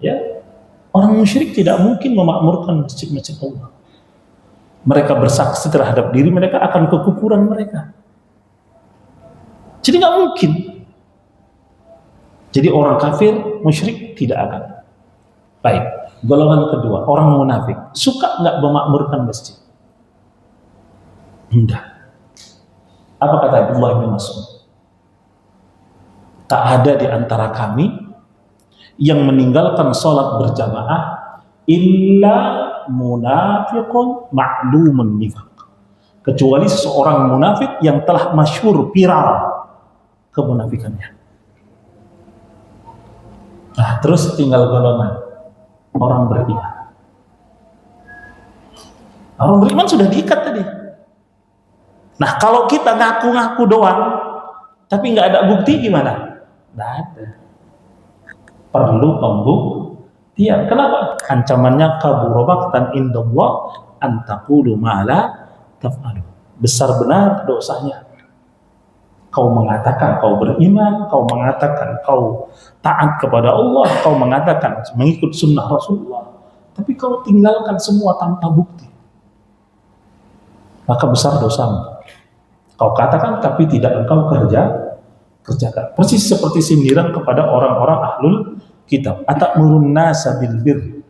[SPEAKER 3] Ya, orang musyrik tidak mungkin memakmurkan masjid-masjid Allah. Mereka bersaksi terhadap diri mereka akan kekufuran mereka. Jadi nggak mungkin. Jadi orang kafir, musyrik tidak akan. Baik, golongan kedua, orang munafik. Suka nggak memakmurkan masjid? Tidak. Apa kata Abdullah bin Mas'ud? Tak ada di antara kami yang meninggalkan sholat berjamaah illa munafiqun ma'lumun nifaq. Kecuali seseorang munafik yang telah masyhur viral kemunafikannya. Nah, terus tinggal golongan orang beriman. Orang beriman sudah diikat tadi. Nah, kalau kita ngaku-ngaku doang, tapi nggak ada bukti gimana? Nggak ada. Perlu pembuktian. Kenapa? Ancamannya kabura maqtan indallah an taqulu ma la taf'alu. Besar benar dosanya. Kau mengatakan kau beriman, kau mengatakan kau taat kepada Allah, kau mengatakan mengikut sunnah Rasulullah, tapi kau tinggalkan semua tanpa bukti. Maka besar dosamu. Kau katakan tapi tidak engkau kerjakan. Persis seperti sindiran kepada orang-orang ahlul kitab. Atamurun nasa bil birri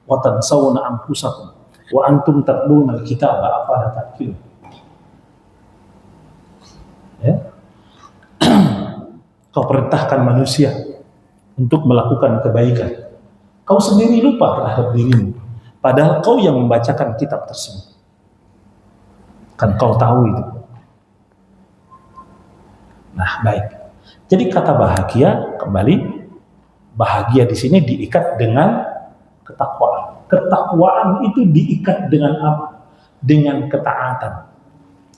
[SPEAKER 3] wa tansawna anfusakum wa antum tatluna al-kitaba afala ta'qilun. Ya. Kau perintahkan manusia untuk melakukan kebaikan. Kau sendiri lupa terhadap dirimu. Padahal kau yang membacakan kitab tersebut. Kan kau tahu itu. Nah, baik. Jadi kata bahagia, kembali, bahagia di sini diikat dengan ketakwaan. Ketakwaan itu diikat dengan apa? Dengan ketaatan.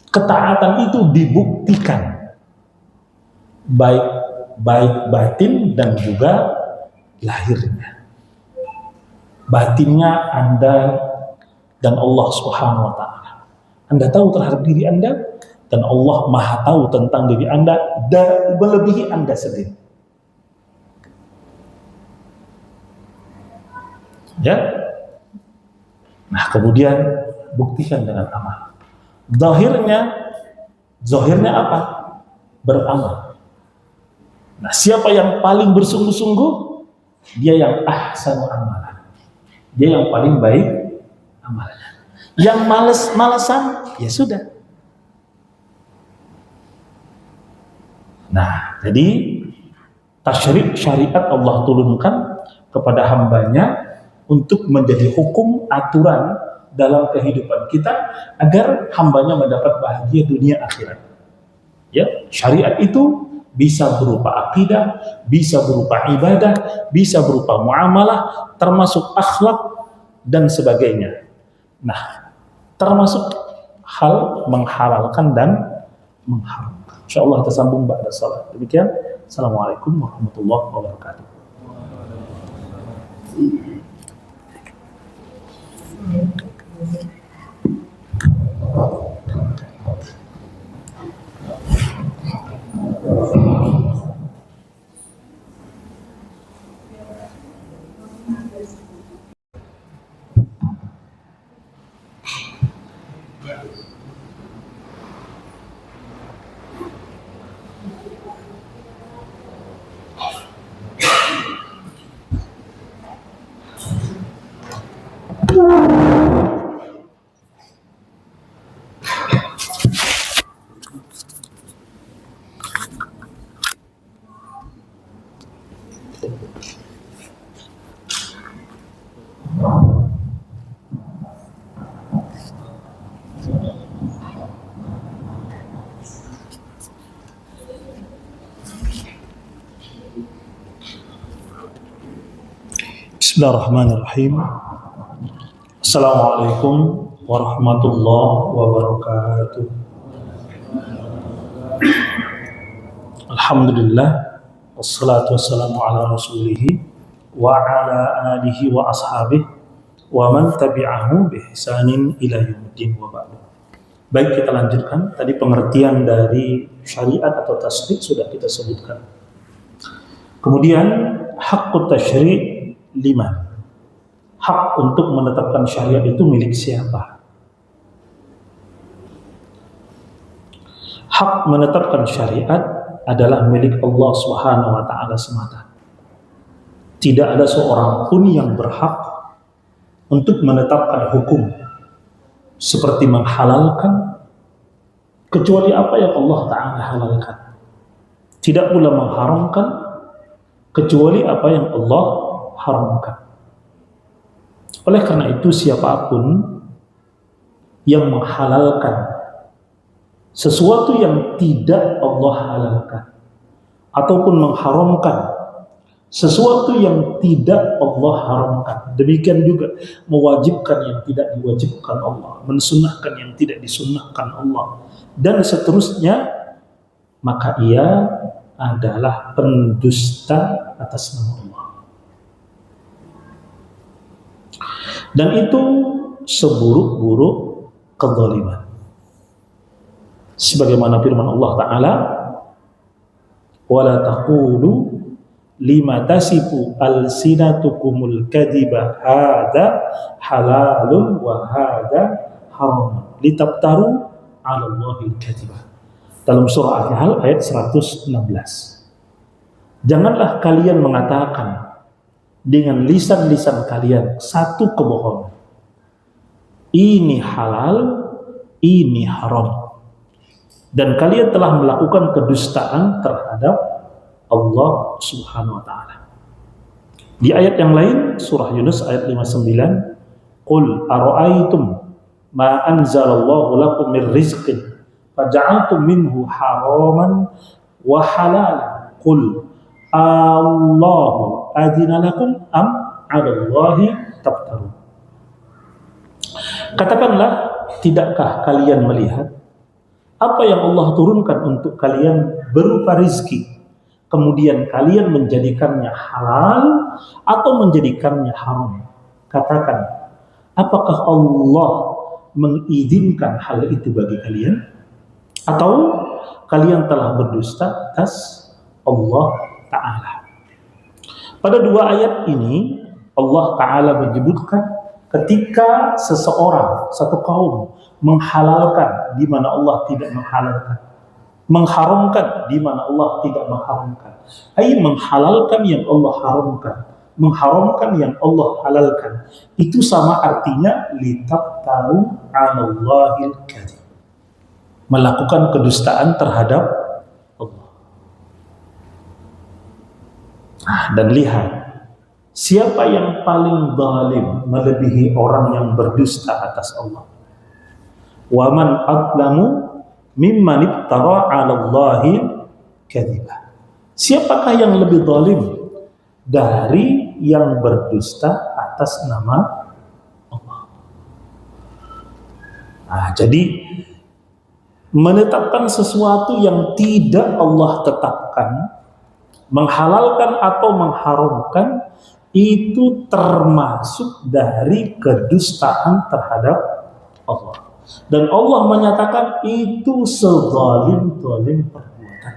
[SPEAKER 3] Ketaatan itu dibuktikan baik batin dan juga lahirnya. Batinnya Anda dan Allah Subhanahu wa taala. Anda tahu terhadap diri Anda dan Allah Maha tahu tentang diri Anda dan melebihi Anda sendiri. Ya. Nah, kemudian buktikan dengan amal. Zahirnya apa? Beramal. Nah, siapa yang paling bersungguh-sungguh? dia yang ahsanu amalan. Dia yang paling baik amalnya. Yang males-malesan, ya sudah. Nah, jadi syariat Allah turunkan kepada hambanya untuk menjadi hukum aturan dalam kehidupan kita agar hambanya mendapat bahagia dunia akhirat. Ya, syariat itu bisa berupa akidah, bisa berupa ibadah, bisa berupa muamalah, termasuk akhlak dan sebagainya. Nah, termasuk hal menghalalkan dan mengharamkan. Insyaallah kita sambung ba'da salat. Demikian. Assalamualaikum warahmatullahi wabarakatuh. Bismillahirrahmanirrahim. Assalamualaikum warahmatullahi wabarakatuh. Alhamdulillah, wassalatu wassalamu ala rasulihi wa ala alihi wa ashabihi wa man tabi'ahu bi ihsanin ila yaumiddin wa ba'du. Baik, kita lanjutkan. Tadi pengertian dari syariat atau tasydid sudah kita sebutkan. Kemudian haqqut tasyri' 5. Hak untuk menetapkan syariat itu milik siapa? Hak menetapkan syariat adalah milik Allah Subhanahu wa taala semata. Tidak ada seorang pun yang berhak untuk menetapkan hukum seperti menghalalkan kecuali apa yang Allah taala halalkan. Tidak pula mengharamkan kecuali apa yang Allah haramkan. Oleh karena itu, siapapun yang menghalalkan sesuatu yang tidak Allah halalkan ataupun mengharamkan sesuatu yang tidak Allah haramkan, demikian juga mewajibkan yang tidak diwajibkan Allah, mensunnahkan yang tidak disunnahkan Allah, dan seterusnya, maka ia adalah pendusta atas nama Allah. Dan itu seburuk-buruk kezaliman. Sebagaimana firman Allah Ta'ala, وَلَا تَقُولُوا لِمَا تَصِفُ أَلْسِنَتُكُمُ الْكَذِبَ هَذَا حَلَالٌ وَهَذَا حَرَامٌ لِتَفْتَرُوا عَلَى اللَّهِ الْكَذِبَ. Dalam surah Al-Nahl ayat 116. Janganlah kalian mengatakan dengan lisan-lisan kalian satu kebohongan. Ini halal, ini haram. Dan kalian telah melakukan kedustaan terhadap Allah Subhanahu wa taala. Di ayat yang lain, surah Yunus ayat 59, "Qul ara'aytum ma anzalallahu lakum min rizqin faja'altum minhu haraman wa halalan. Qul Allahu adina lakum am 'alallahi taftarun." Katakanlah, tidakkah kalian melihat apa yang Allah turunkan untuk kalian berupa rizki, kemudian kalian menjadikannya halal atau menjadikannya haram? Katakan, apakah Allah mengizinkan hal itu bagi kalian? Atau kalian telah berdusta atas Allah Ta'ala? Pada dua ayat ini Allah Ta'ala menyebutkan ketika seseorang, satu kaum menghalalkan di mana Allah tidak menghalalkan, mengharamkan di mana Allah tidak mengharamkan, ai menghalalkan yang Allah haramkan, mengharamkan yang Allah halalkan. Itu sama artinya litaftaru 'alallahil kadzib. Melakukan kedustaan terhadap Allah. Dan lihat, siapa yang paling zalim melebihi orang yang berdusta atas Allah? Wa man adlamu mimman iftara 'alallahi kadziba. Siapakah yang lebih zalim dari yang berdusta atas nama Allah? Jadi menetapkan sesuatu yang tidak Allah tetapkan, menghalalkan atau mengharamkan, itu termasuk dari kedustaan terhadap Allah. Dan Allah menyatakan itu sezalim-zalim perbuatan.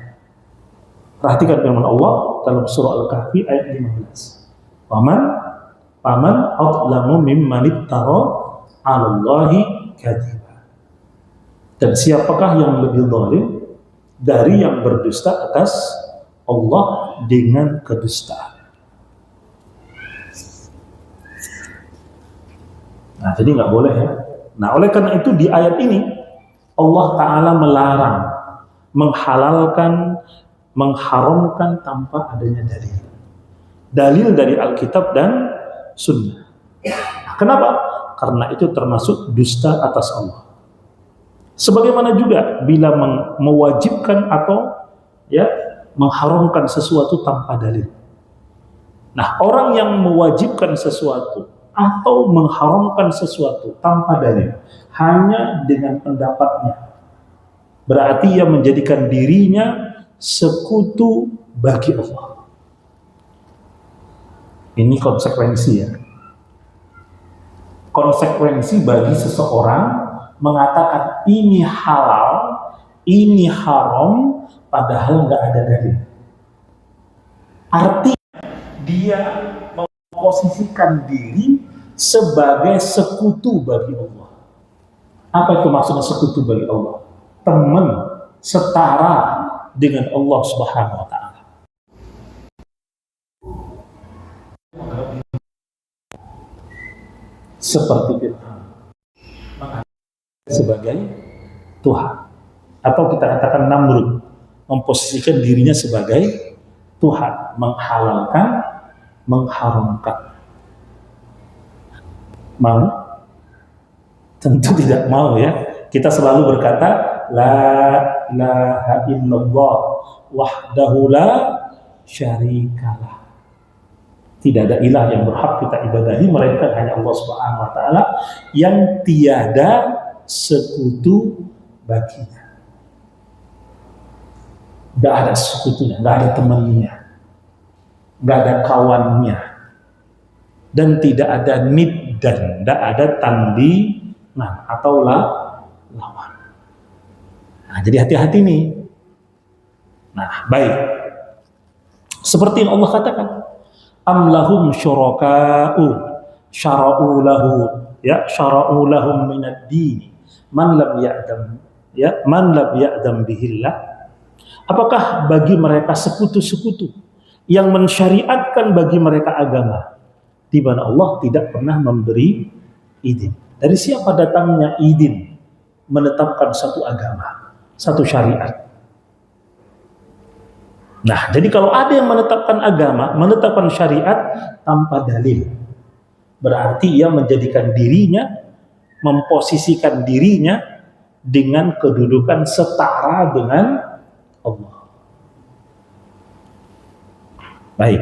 [SPEAKER 3] Perhatikan firman Allah dalam surah Al-Kahfi ayat 15. Paman adlamu mimman iftara 'alallahi kadziba. Dan siapakah yang lebih zalim dari yang berdusta atas Allah dengan kedustaan? Jadi nggak boleh ya. Oleh karena itu di ayat ini Allah Ta'ala melarang, menghalalkan, mengharamkan tanpa adanya dalil. Dalil dari Alkitab dan Sunnah. Kenapa? Karena itu termasuk dusta atas Allah. Sebagaimana juga bila mewajibkan atau mengharamkan sesuatu tanpa dalil. Orang yang mewajibkan sesuatu atau mengharamkan sesuatu tanpa dalil hanya dengan pendapatnya, berarti ia menjadikan dirinya sekutu bagi Allah. Ini konsekuensi ya. Konsekuensi bagi seseorang mengatakan ini halal, ini haram, padahal nggak ada dalil. Artinya dia memposisikan diri sebagai sekutu bagi Allah. Apa itu maksudnya sekutu bagi Allah? Teman, setara dengan Allah Subhanahu wa Ta'ala. Seperti Fir'aun sebagai Tuhan, atau kita katakan Namrud memposisikan dirinya sebagai Tuhan, menghalalkan, mengharamkan. Mau? Tentu tidak mau ya. Kita selalu berkata la ilaha illallah wahdahu la syarikalah. Tidak ada ilah yang berhak kita ibadahi melainkan hanya Allah Subhanahu wa Ta'ala yang tiada sekutu baginya. Tidak ada sekutunya, tidak ada temannya, tidak ada kawannya, dan tidak ada niddan, tidak ada tandingan atau lawan. Jadi hati-hati nih. Baik. Seperti yang Allah katakan, am lahum syuraka'u syara'u lahum minad din man lam ya'dam bihillah. Apakah bagi mereka sekutu-sekutu yang mensyariatkan bagi mereka agama di mana Allah tidak pernah memberi izin? Dari siapa datangnya izin menetapkan satu agama, satu syariat? Jadi kalau ada yang menetapkan agama, menetapkan syariat tanpa dalil, berarti ia menjadikan dirinya, memposisikan dirinya dengan kedudukan setara dengan Allah. Baik.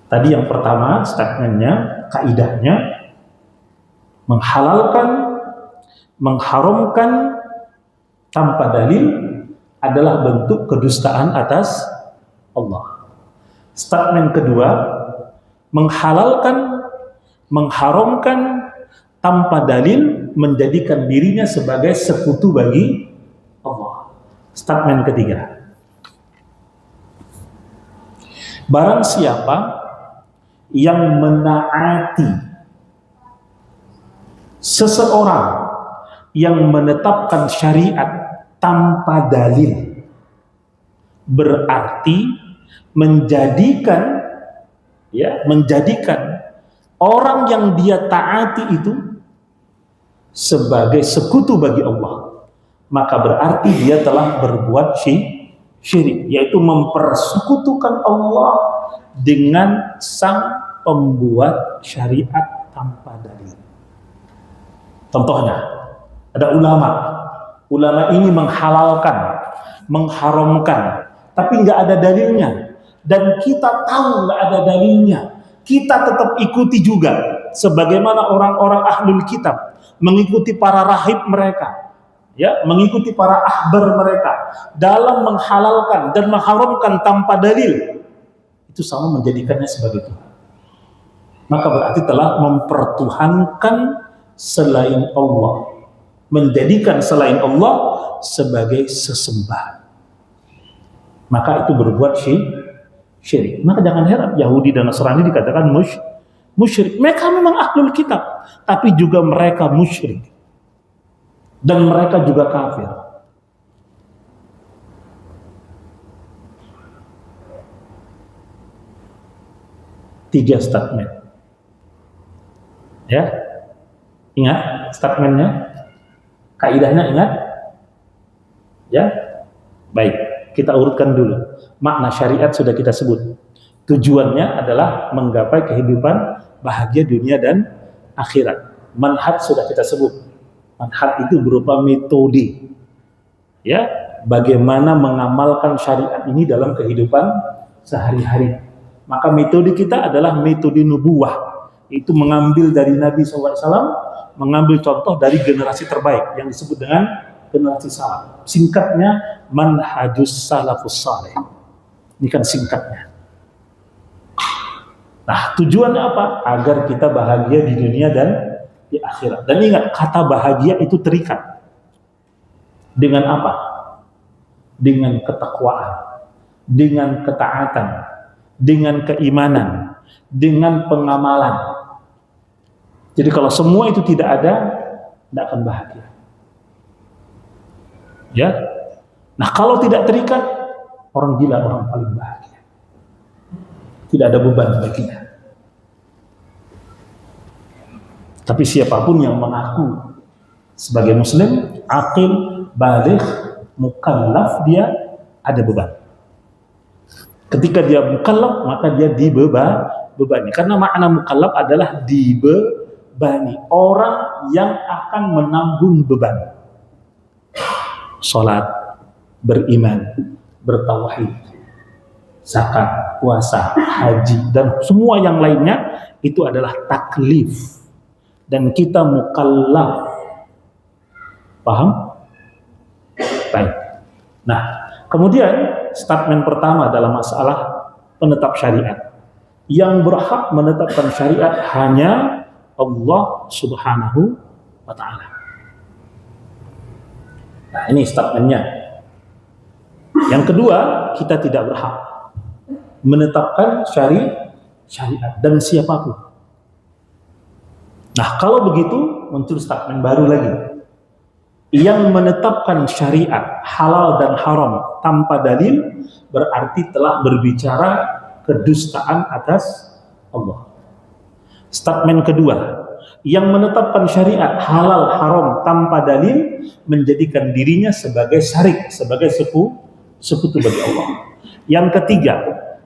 [SPEAKER 3] Tadi yang pertama statementnya, kaidahnya, menghalalkan, mengharamkan tanpa dalil adalah bentuk kedustaan atas Allah. Statement kedua, menghalalkan, mengharamkan tanpa dalil menjadikan dirinya sebagai sekutu bagi Allah. Statement ketiga, barang siapa yang menaati seseorang yang menetapkan syariat tanpa dalil, berarti menjadikan ya, menjadikan orang yang dia taati itu sebagai sekutu bagi Allah, maka berarti dia telah berbuat syirik, yaitu mempersekutukan Allah dengan sang pembuat syariat tanpa dalil. Contohnya, ada ulama ini menghalalkan, mengharamkan, tapi nggak ada dalilnya, dan kita tahu nggak ada dalilnya, kita tetap ikuti juga, sebagaimana orang-orang ahlul kitab mengikuti para rahib mereka, ya, mengikuti para ahbar mereka dalam menghalalkan dan mengharamkan tanpa dalil, itu sama menjadikannya sebagai Tuhan. Maka berarti telah mempertuhankan selain Allah, menjadikan selain Allah sebagai sesembahan. Maka itu berbuat syirik. Maka jangan heran Yahudi dan Nasrani dikatakan musyrik. Mereka memang ahlul kitab, tapi juga mereka musyrik, dan mereka juga kafir. Tiga statement, ya, ingat statementnya, kaidahnya ingat, ya. Baik, kita urutkan dulu. Makna syariat sudah kita sebut. Tujuannya adalah menggapai kehidupan bahagia dunia dan akhirat. Manhaj sudah kita sebut. Manhaj itu berupa metode, ya, bagaimana mengamalkan syariat ini dalam kehidupan sehari-hari. Maka metode kita adalah metode nubuwah, itu mengambil dari Nabi SAW, mengambil contoh dari generasi terbaik yang disebut dengan generasi salaf. Singkatnya manhajus salafus saleh. Ini kan singkatnya. Nah, tujuannya apa? Agar kita bahagia di dunia dan di akhirat. Dan ingat, kata bahagia itu terikat dengan apa? Dengan ketakwaan, dengan ketaatan, dengan keimanan, dengan pengamalan. Jadi kalau semua itu tidak ada, tidak akan bahagia. Ya. Nah, kalau tidak terikat, orang gila, orang paling bahagia. Tidak ada beban baginya. Tapi siapapun yang mengaku sebagai muslim, aqil, baligh, mukallaf, dia ada beban. Ketika dia mukallaf, maka dia dibebani. Karena makna mukallaf adalah dibebani, orang yang akan menanggung beban. Salat, beriman, bertauhid, zakat, puasa, haji, dan semua yang lainnya itu adalah taklif, dan kita mukallaf. Paham? Baik. Nah, kemudian statement pertama dalam masalah penetap syariat. Yang berhak menetapkan syariat hanya Allah Subhanahu wa ta'ala. Nah, ini statementnya. Yang kedua, kita tidak berhak menetapkan syariat dan siapapun. Nah, kalau begitu muncul statement baru lagi. Yang menetapkan syariat halal dan haram tanpa dalil berarti telah berbicara kedustaan atas Allah. Statement kedua, yang menetapkan syariat halal haram tanpa dalil menjadikan dirinya sebagai syarik, sebagai sekutu bagi Allah. Yang ketiga,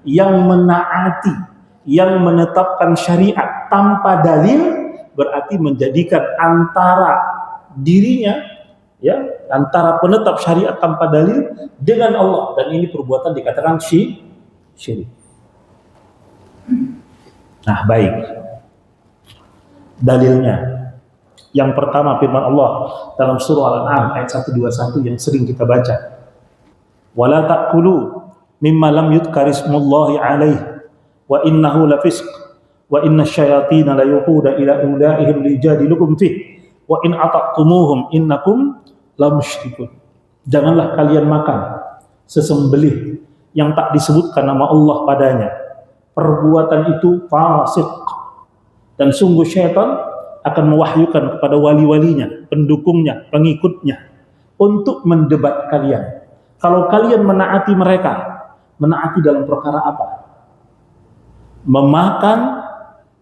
[SPEAKER 3] yang menaati, yang menetapkan syariat tanpa dalil berarti menjadikan antara dirinya, ya, antara penetap syariat tanpa dalil dengan Allah, dan ini perbuatan dikatakan syirik. Nah, baik. Dalilnya. Yang pertama firman Allah dalam surah Al-An'am ayat 121 yang sering kita baca. Wala ta'kulu mimma lam yudhkar ismullahi alaihi wa innahu lafisq wa inna syayatina la yuhuda ila ulaihim lijadilukum fih wa in ata'tumuhum innakum la musyrikun. Janganlah kalian makan sesembelih yang tak disebutkan nama Allah padanya. Perbuatan itu fasik, dan sungguh syaitan akan mewahyukan kepada wali-walinya, pendukungnya, pengikutnya untuk mendebat kalian. Kalau kalian menaati mereka, menaati dalam perkara apa? memakan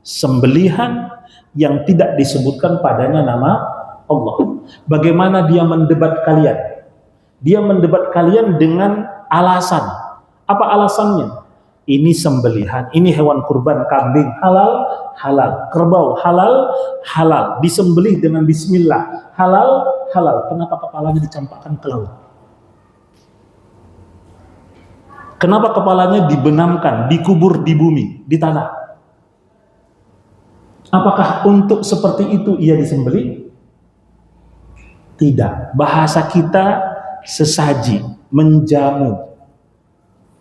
[SPEAKER 3] sembelihan yang tidak disebutkan padanya nama Allah. Bagaimana dia mendebat kalian? Dia mendebat kalian dengan alasan. Apa alasannya? Ini sembelihan, ini hewan kurban, kambing halal, halal, kerbau halal, halal, disembelih dengan bismillah, halal, halal. Kenapa kepalanya dicampakkan ke laut? Kenapa kepalanya dibenamkan, dikubur di bumi, di tanah? Apakah untuk seperti itu ia disembelih? Tidak. Bahasa kita sesaji, menjamu.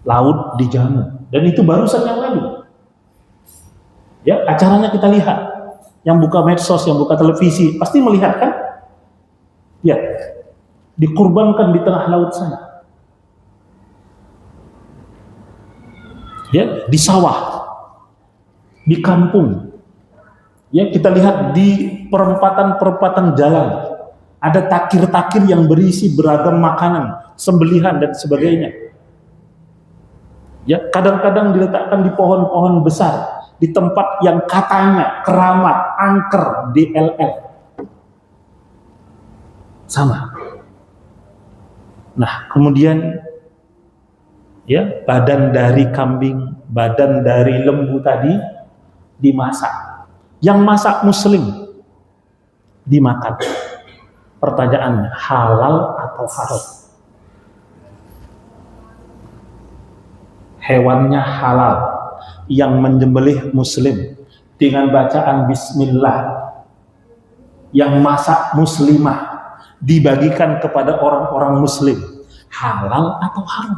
[SPEAKER 3] Laut dijamu. Dan itu barusan yang lalu. Ya, acaranya kita lihat. Yang buka medsos, yang buka televisi, pasti melihat kan? Ya, dikurbankan di tengah laut sana. Ya, di sawah, di kampung. Ya, kita lihat di perempatan-perempatan jalan. Ada takir-takir yang berisi beragam makanan, sembelihan dan sebagainya. Ya, kadang-kadang diletakkan di pohon-pohon besar, di tempat yang katanya keramat, angker, DLL. Sama. Nah, kemudian ya, badan dari kambing, badan dari lembu tadi dimasak. Yang masak muslim dimakan. Pertanyaannya, halal atau haram? Hewannya halal, yang menyembelih muslim dengan bacaan bismillah, yang masak muslimah, dibagikan kepada orang-orang muslim, halal atau haram?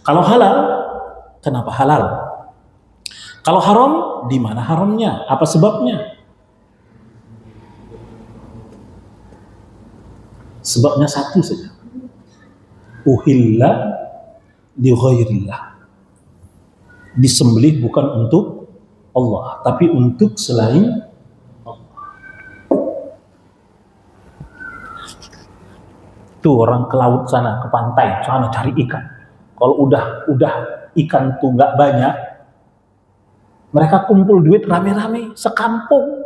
[SPEAKER 3] Kalau halal, kenapa halal? Kalau haram, di mana haramnya? Apa sebabnya? Sebabnya satu saja. Uhilla li ghairillah. Disembelih bukan untuk Allah, tapi untuk selain Allah. Tuh orang ke laut sana, ke pantai sana cari ikan. Kalau udah ikan tuh nggak banyak, mereka kumpul duit rame-rame sekampung,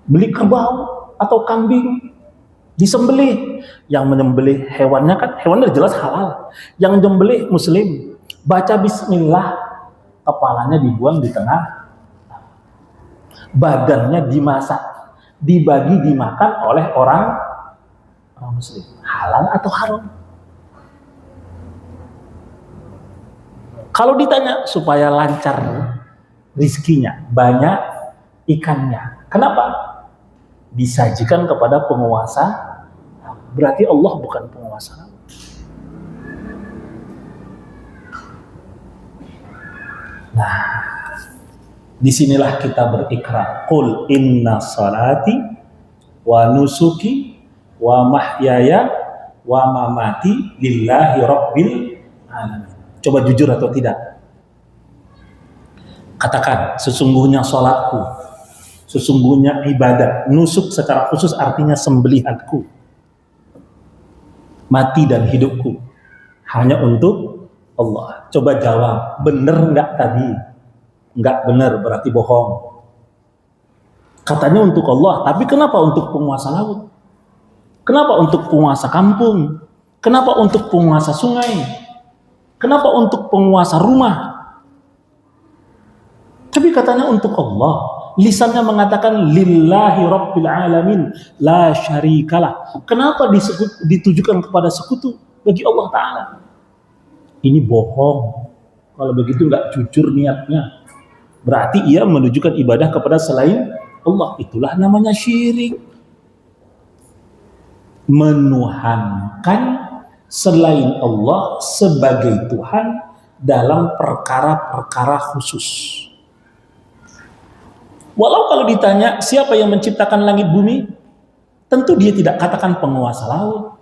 [SPEAKER 3] beli kerbau atau kambing, disembelih. Yang menyembelih hewannya kan, hewannya jelas halal. Yang menyembelih muslim, baca bismillah, kepalanya dibuang di tengah, badannya dimasak, dibagi dimakan oleh orang muslim. Halal atau haram? Kalau ditanya supaya lancar rizkinya, banyak ikannya. Kenapa? Disajikan kepada penguasa, berarti Allah bukan penguasa. Nah, disinilah kita berikrar. Qul inna salati wa nusuki wa mahyaya wa mamati lillahi rabbil alamin. Coba jujur atau tidak? Katakan, sesungguhnya salatku, sesungguhnya ibadah, nusuk secara khusus artinya sembelihanku, mati dan hidupku hanya untuk Allah. Coba jawab, benar nggak tadi? Nggak benar, berarti bohong. Katanya untuk Allah, tapi kenapa untuk penguasa laut? Kenapa untuk penguasa kampung? Kenapa untuk penguasa sungai? Kenapa untuk penguasa rumah? Tapi katanya untuk Allah. Lisannya mengatakan lillahi rabbil alamin la syarikalah. Kenapa ditujukan kepada sekutu bagi Allah Ta'ala? Ini bohong. Kalau begitu nggak jujur niatnya. Berarti ia menunjukkan ibadah kepada selain Allah. Itulah namanya syirik. Menuhankan selain Allah sebagai Tuhan dalam perkara-perkara khusus. Walau kalau ditanya siapa yang menciptakan langit bumi, tentu dia tidak katakan penguasa laut.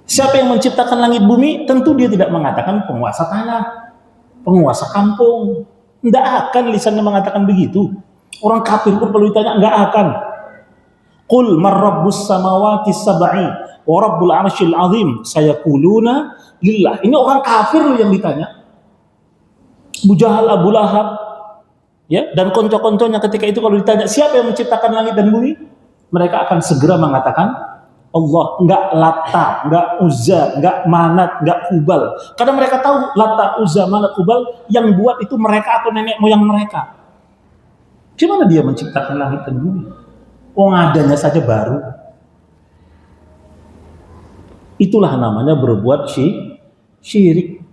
[SPEAKER 3] Siapa yang menciptakan langit bumi, tentu dia tidak mengatakan penguasa tanah, penguasa kampung. Tidak akan lisannya mengatakan begitu. Orang kafir pun perlu ditanya, nggak akan. Qul man rabbus samawati sab'i wa rabbul arsyil azim sayaquluna lillah. Ini orang kafir loh yang ditanya. Abu Jahal, Abu Lahab, ya, dan konco-konconya ketika itu kalau ditanya siapa yang menciptakan langit dan bumi, mereka akan segera mengatakan Allah, enggak Lata, enggak Uzza, enggak Manat, enggak Hubal. Karena mereka tahu Lata, Uzza, Manat, Hubal yang buat itu mereka atau nenek moyang mereka. Gimana dia menciptakan langit dan bumi? Adanya saja baru. Itulah namanya berbuat syirik.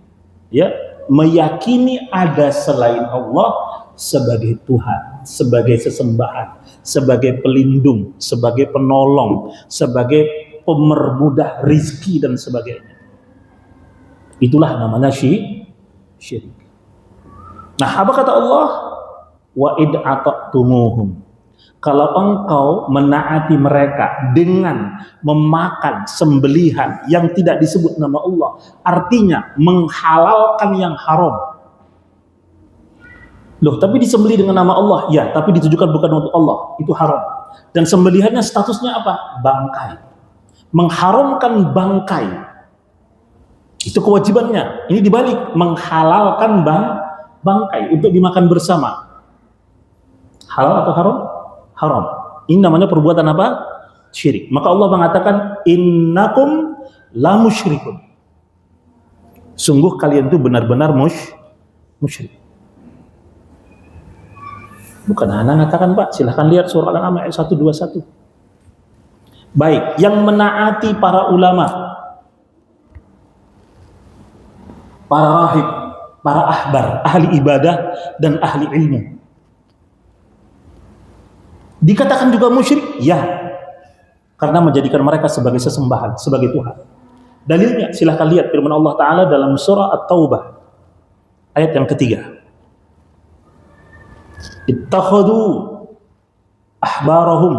[SPEAKER 3] Ya, meyakini ada selain Allah sebagai Tuhan, sebagai sesembahan, sebagai pelindung, sebagai penolong, sebagai pemermudah rizki dan sebagainya. Itulah namanya syirik. Nah, apa kata Allah? Wa id ata'tumuhum. Kalau engkau menaati mereka dengan memakan sembelihan yang tidak disebut nama Allah, artinya menghalalkan yang haram. Loh, tapi disembelih dengan nama Allah, ya, tapi ditujukan bukan untuk Allah, itu haram. Dan sembelihannya statusnya apa? Bangkai. Mengharamkan bangkai. Itu kewajibannya. Ini dibalik, menghalalkan bangkai untuk dimakan bersama. Halal atau haram? Haram. Ini namanya perbuatan apa? Syirik. Maka Allah mengatakan innakum la musyrikun. Sungguh kalian itu benar-benar musyrik. Bukan anak mengatakan, Pak, silahkan lihat surah Al-An'am ayat 121. Baik, yang menaati para ulama, para rahib, para ahbar, ahli ibadah dan ahli ilmu, dikatakan juga musyrik? Ya, karena menjadikan mereka sebagai sesembahan, sebagai Tuhan. Dalilnya silahkan lihat firman Allah Ta'ala dalam surah At-Taubah ayat yang ketiga. Ittakhadhu ahbarahum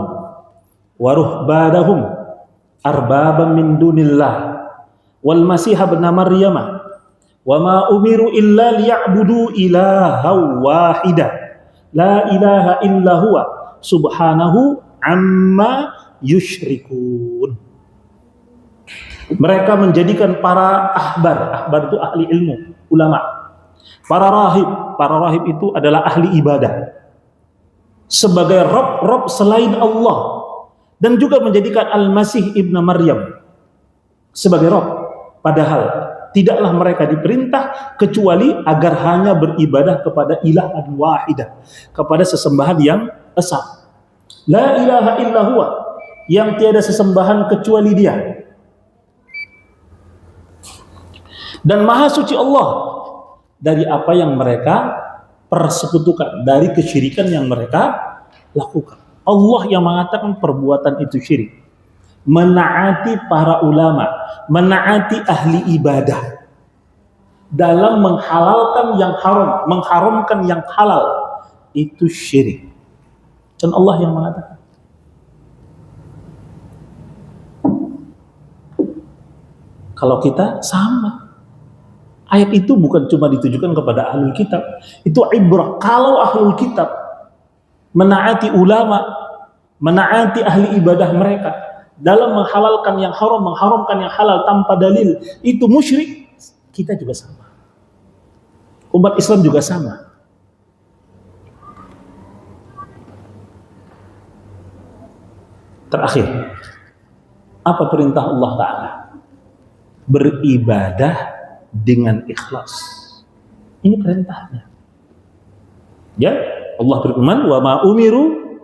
[SPEAKER 3] wa ruhbanahum arbaban min dunillah wal masih ibn Maryam wa ma umiru illa liya'budu ilaha wahida la ilaha illa huwa subhanahu amma yusyrikun. Mereka menjadikan para ahbar itu ahli ilmu, ulama, para rahib itu adalah ahli ibadah, sebagai rob selain Allah, dan juga menjadikan Al-Masih ibn Maryam sebagai rob, padahal tidaklah mereka diperintah kecuali agar hanya beribadah kepada ilahan wahidah, kepada sesembahan yang esa. La ilaha illa huwa, yang tiada sesembahan kecuali Dia. Dan maha suci Allah dari apa yang mereka persekutukan, dari kesyirikan yang mereka lakukan. Allah yang mengatakan perbuatan itu syirik. Menaati para ulama, menaati ahli ibadah dalam menghalalkan yang haram, mengharamkan yang halal, itu syirik. Dan Allah yang mengatakan. Kalau kita sama. Ayat itu bukan cuma ditujukan kepada ahlul kitab, itu ibrah. Kalau ahlul kitab menaati ulama, menaati ahli ibadah mereka dalam menghalalkan yang haram, mengharamkan yang halal tanpa dalil, itu musyrik, kita juga sama. Umat Islam juga sama. Terakhir, apa perintah Allah Ta'ala? Beribadah dengan ikhlas. Ini perintahnya. Ya, Allah berfirman, "Wa ma umiru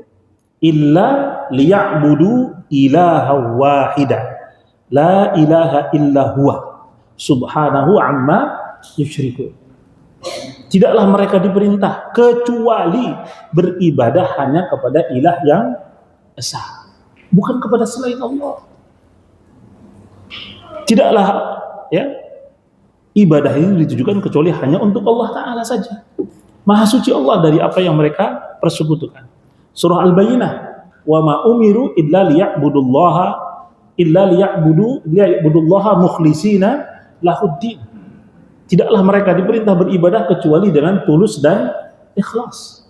[SPEAKER 3] illa liya'budu ilaha wahida, la ilaha illa huwa, subhanahu amma yusyrikun." Tidaklah mereka diperintah kecuali beribadah hanya kepada ilah yang esa, bukan kepada selain Allah. Tidaklah ibadah ini ditujukan kecuali hanya untuk Allah Ta'ala saja. Maha suci Allah dari apa yang mereka persekutukan. Surah Al-Bayyinah, wa ma umiru illa liya'budullaha mukhlishina lahuddin. Tidaklah mereka diperintah beribadah kecuali dengan tulus dan ikhlas.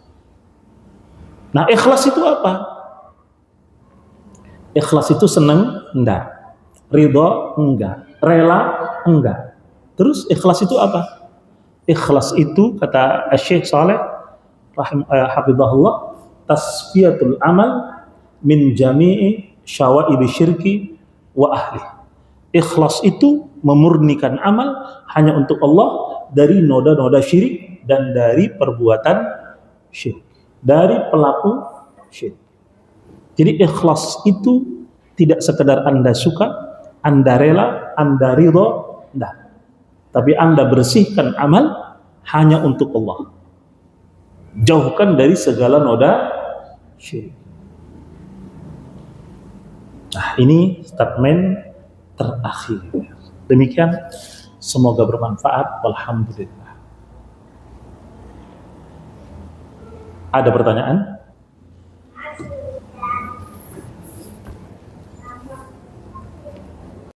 [SPEAKER 3] Nah, ikhlas itu apa? Ikhlas itu senang? Enggak. Ridho? Enggak. Rela? Enggak. Terus ikhlas itu apa? Ikhlas itu kata Syekh Saleh hafizahullah, tasfiyatul amal min jami'i syawa'ib syirki wa ahli. Ikhlas itu memurnikan amal hanya untuk Allah dari noda-noda syirik dan dari perbuatan syirik, dari pelaku syirik. Jadi ikhlas itu tidak sekedar Anda suka, Anda rela, Anda ridho, enggak. Tapi Anda bersihkan amal hanya untuk Allah. Jauhkan dari segala noda syirik. Nah, ini statement terakhir. Demikian, semoga bermanfaat. Alhamdulillah. Ada pertanyaan?